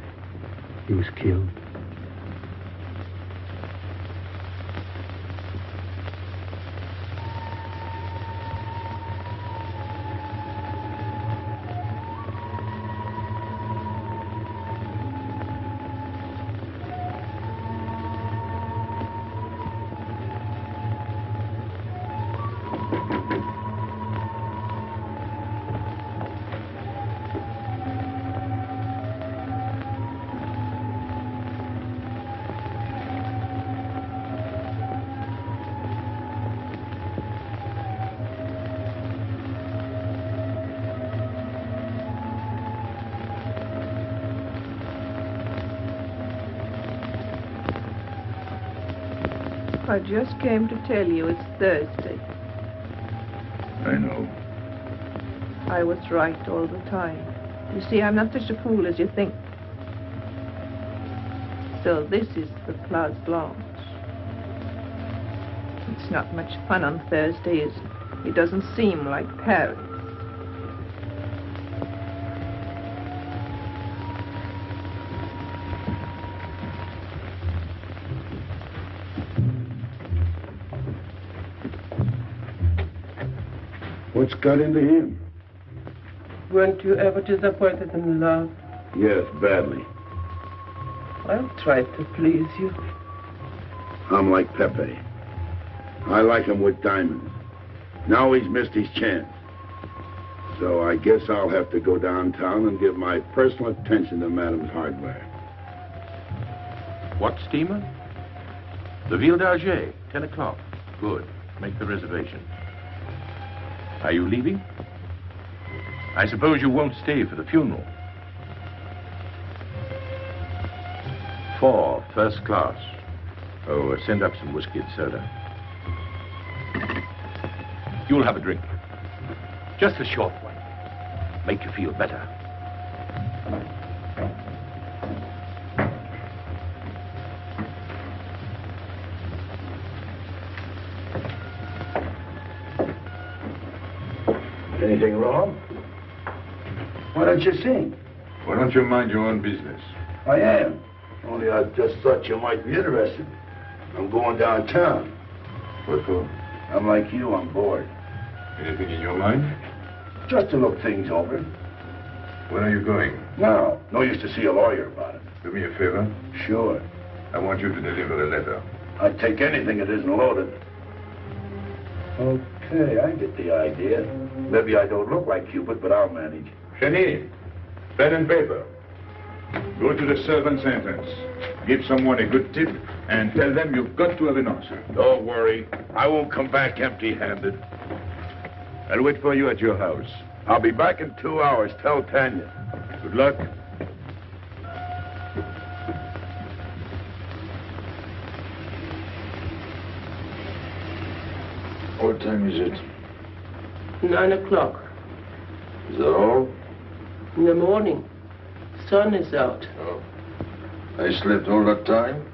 He was killed. I just came to tell you it's Thursday. I know. I was right all the time. You see, I'm not such a fool as you think. So this is the Place Blanche. It's not much fun on Thursday, is it? It doesn't seem like Paris. What's got into him? Weren't you ever disappointed in love? Yes, badly. I'll try to please you. I'm like Pepe. I like him with diamonds. Now he's missed his chance. So I guess I'll have to go downtown and give my personal attention to Madame's hardware. What steamer? The Ville d'Alger, 10 o'clock. Good. Make the reservation. Are you leaving? I suppose you won't stay for the funeral. 4, first class. Oh, send up some whiskey and soda. You'll have a drink. Just a short one. Make you feel better. Anything wrong? Why don't you sing? Why don't you mind your own business? I am. Only I just thought you might be interested. I'm going downtown. What for? I'm like you, I'm bored. Anything in your mind? Just to look things over. When are you going? No. No use to see a lawyer about it. Do me a favor. Sure. I want you to deliver a letter. I'd take anything that isn't loaded. Okay, I get the idea. Maybe I don't look like Cupid, but I'll manage. Hedy, pen and paper. Go to the servant's entrance. Give someone a good tip and tell them you've got to have an answer. Don't worry. I won't come back empty-handed. I'll wait for you at your house. I'll be back in 2 hours. Tell Tanya. Good luck. What time is it? 9 o'clock. Is that all? In the morning. Sun is out. Oh. I slept all that time?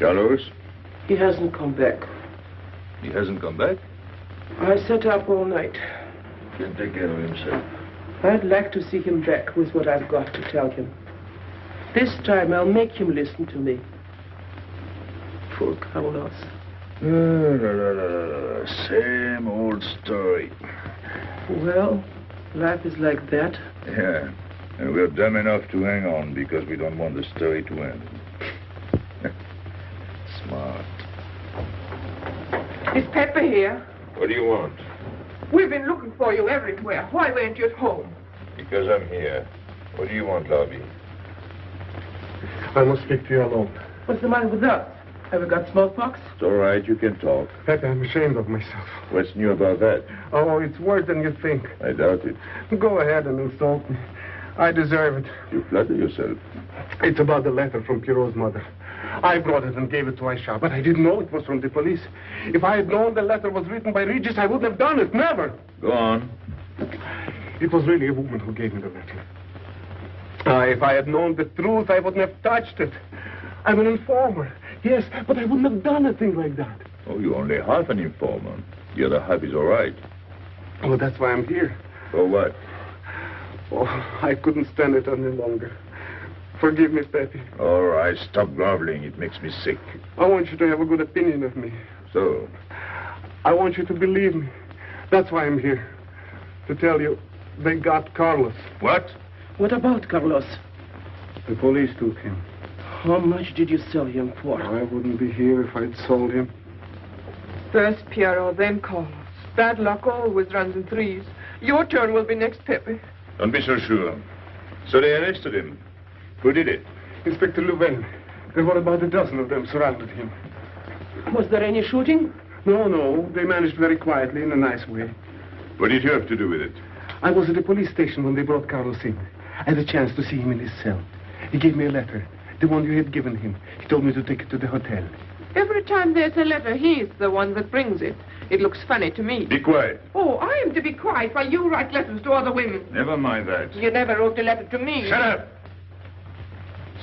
Carlos? He hasn't come back. He hasn't come back? I sat up all night. Can't take care of himself. I'd like to see him back with what I've got to tell him. This time I'll make him listen to me. Poor Carlos. Same old story. Well, life is like that. Yeah. And we're dumb enough to hang on because we don't want the story to end. Smart. Is Pepper here? What do you want? We've been looking for you everywhere. Why weren't you at home? Because I'm here. What do you want, Lobby? I must speak to you alone. What's the matter with us? Have we got smallpox? It's all right, you can talk. Pepe, I'm ashamed of myself. What's new about that? Oh, it's worse than you think. I doubt it. Go ahead and insult me. I deserve it. You flatter yourself. It's about the letter from Pierrot's mother. I brought it and gave it to Aisha, but I didn't know it was from the police. If I had known the letter was written by Regis, I wouldn't have done it. Never. Go on. It was really a woman who gave me the letter. If I had known the truth, I wouldn't have touched it. I'm an informer. Yes, but I wouldn't have done a thing like that. Oh, you're only half an informer. The other half is all right. Oh, that's why I'm here. For what? Oh, I couldn't stand it any longer. Forgive me, Pepe. All right, stop groveling. It makes me sick. I want you to have a good opinion of me. So? I want you to believe me. That's why I'm here. To tell you, they got Carlos. What? What about Carlos? The police took him. How much did you sell him for? I wouldn't be here if I'd sold him. First Pierrot, then Carlos. Bad luck always runs in threes. Your turn will be next, Pepe. Don't be so sure. So they arrested him. Who did it? Inspector Louvain. There were about a dozen of them surrounded him. Was there any shooting? No. They managed very quietly, in a nice way. What did you have to do with it? I was at the police station when they brought Carlos in. I had a chance to see him in his cell. He gave me a letter. The one you had given him. He told me to take it to the hotel. Every time there's a letter, he's the one that brings it. It looks funny to me. Be quiet. Oh, I am to be quiet while you write letters to other women. Never mind that. You never wrote a letter to me. Shut up!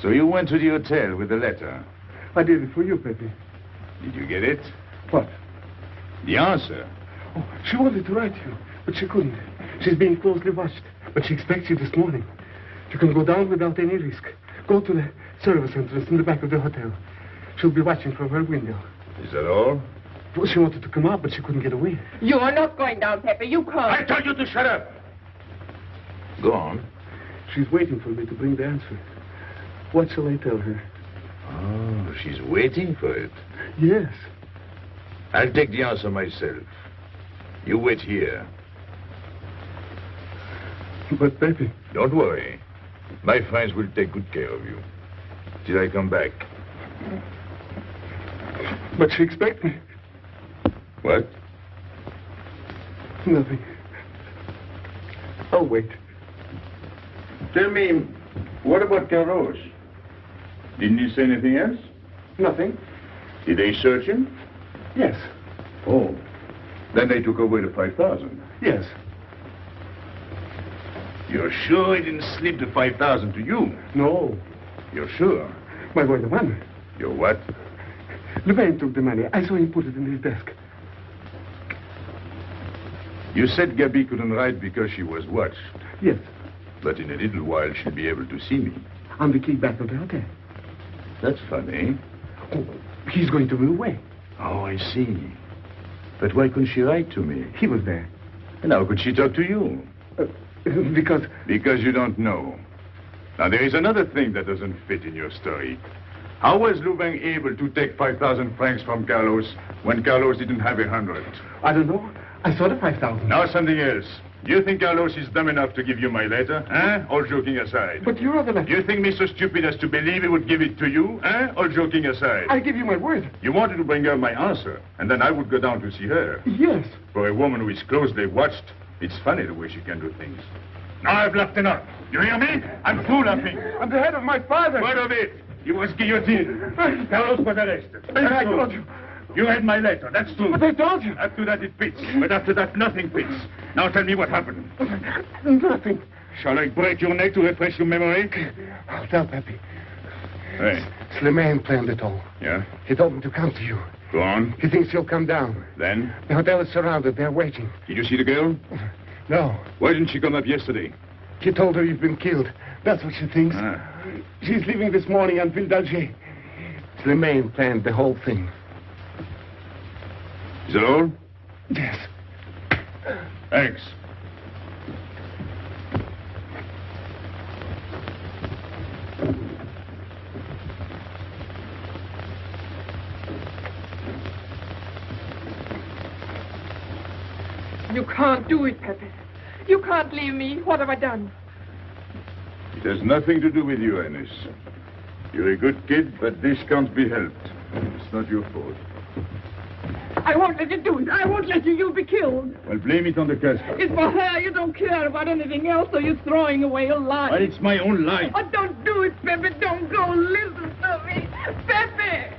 So you went to the hotel with the letter? I did it for you, Pepe. Did you get it? What? The answer. Oh, she wanted to write you, but she couldn't. She's being closely watched, but she expects you this morning. You can go down without any risk. Go to the service entrance in the back of the hotel. She'll be watching from her window. Is that all? Well, she wanted to come out, but she couldn't get away. You are not going down, Pepe. You can't. I told you to shut up. Go on. She's waiting for me to bring the answer. What shall I tell her? Oh, she's waiting for it. Yes. I'll take the answer myself. You wait here. But, Pepe... Don't worry. My friends will take good care of you. Till I come back. But she expects me. What? Nothing. I'll wait. Tell me, what about Carlos? Didn't he say anything else? Nothing. Did they search him? Yes. Oh. Then they took away the 5,000. Yes. You're sure he didn't slip the 5,000 to you? No. You're sure? My boy, the one. You're what? Louvain took the money. I saw him put it in his desk. You said Gabby couldn't write because she was watched. Yes. But in a little while, she'll be able to see me. On the key back of the hotel. That's funny. Oh, he's going to be away. Oh, I see. But why couldn't she write to me? He was there. And how could she talk to you? Because... Because you don't know. Now, there is another thing that doesn't fit in your story. How was Louvain able to take 5,000 francs from Carlos when Carlos didn't have 100? I don't know. I saw the 5,000. Now something else. Do you think Carlos is dumb enough to give you my letter? All joking aside. But you are the letter. You think me so stupid as to believe he would give it to you? All joking aside. I give you my word. You wanted to bring her my answer, and then I would go down to see her. Yes. For a woman who is closely watched, it's funny the way she can do things. Now I've left enough. You hear me? I'm through laughing. I'm the head of my father. What of it? He was guillotined. Carlos was arrested. I told you. You read my letter, that's true. But I told you. After that it fits, but after that nothing fits. Now tell me what happened. Nothing. Shall I break your neck to refresh your memory? I'll tell Pepe. Hey. Slimane planned it all. Yeah? He told me to come to you. Go on. He thinks you'll come down. Then? The hotel is surrounded. They're waiting. Did you see the girl? No. Why didn't she come up yesterday? He told her you've been killed. That's what she thinks. She's leaving this morning on Ville d'Alger. Slimane planned the whole thing. Is that all? Yes. Thanks. You can't do it, Pepe. You can't leave me. What have I done? It has nothing to do with you, Ines. You're a good kid, but this can't be helped. It's not your fault. I won't let you do it. I won't let you. You'll be killed. Well, blame it on the Casbah. It's for her. You don't care about anything else, so you're throwing away your life. Well, it's my own life. Oh, don't do it, Pepe. Don't go. Listen to me. Pepe!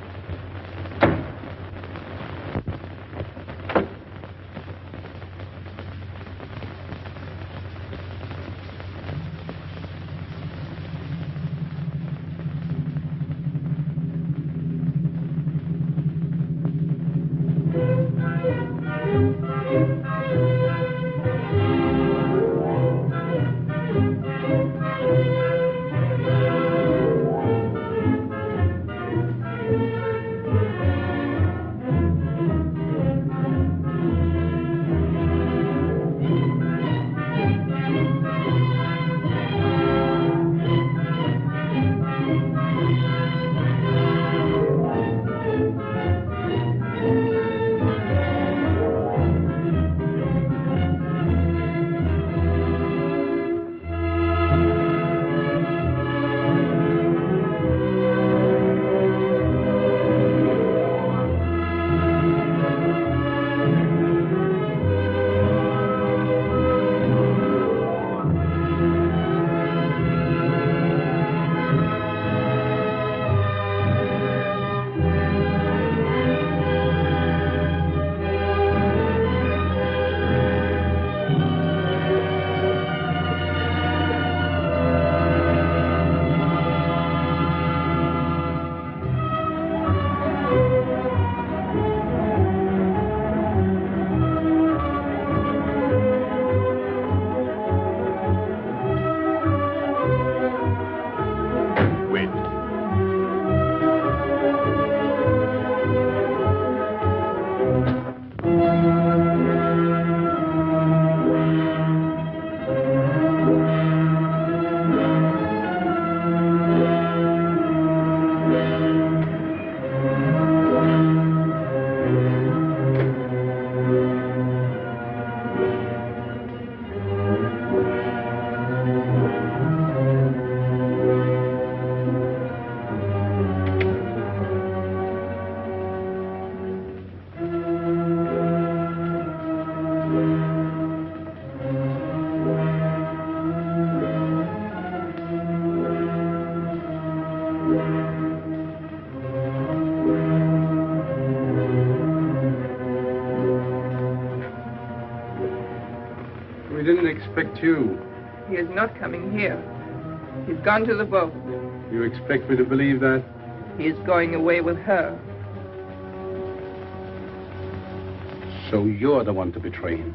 expect you. He is not coming here. He's gone to the boat. You expect me to believe that? He is going away with her. So you're the one to betray him.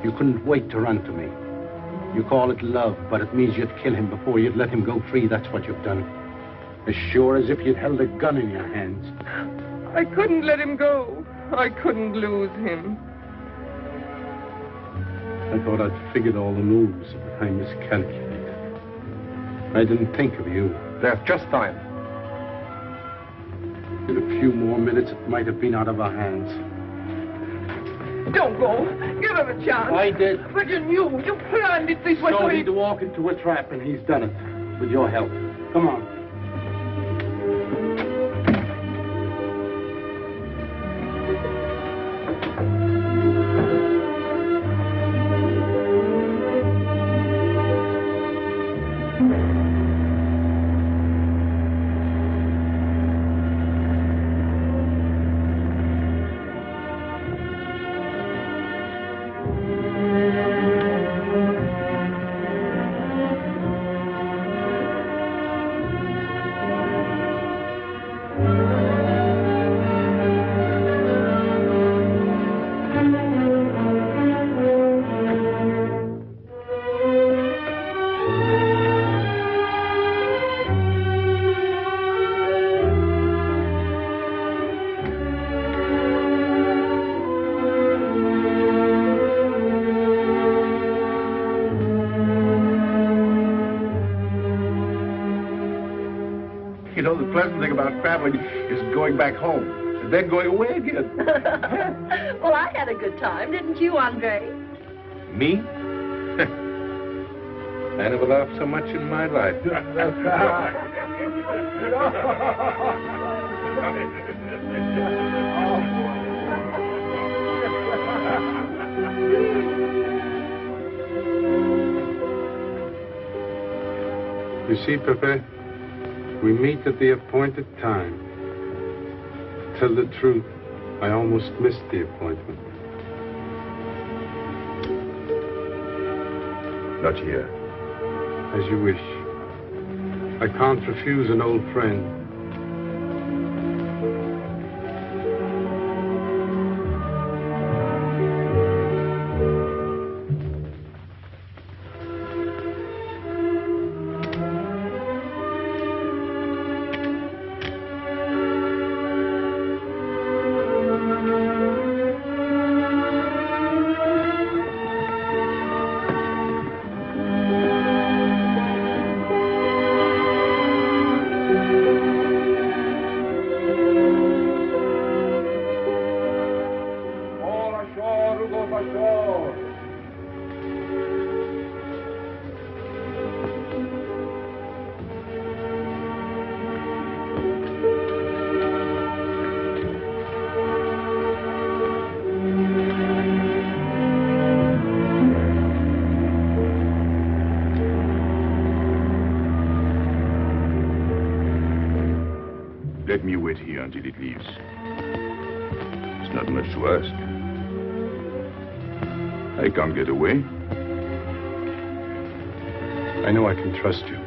You couldn't wait to run to me. You call it love, but it means you'd kill him before you'd let him go free. That's what you've done. As sure as if you'd held a gun in your hands. I couldn't let him go. I couldn't lose him. I thought I'd figured all the moves, but I miscalculated. I didn't think of you. There's just time. In a few more minutes, it might have been out of our hands. Don't go. Give him a chance. I did. But you knew. You planned it this way. So he'd walk into a trap, and he's done it. With your help. Come on. You know, the pleasant thing about traveling is going back home and then going away again. Well, I had a good time, didn't you, Andre? Me? I never laughed so much in my life. You see, Pepe, we meet at the appointed time. To tell the truth, I almost missed the appointment. Not here. As you wish. I can't refuse an old friend. Let me wait here until it leaves. It's not much to ask. I can't get away. I know I can trust you.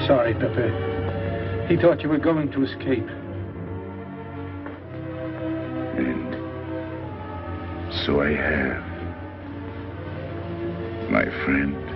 Sorry, Pepe. He thought you were going to escape. And so I have, my friend.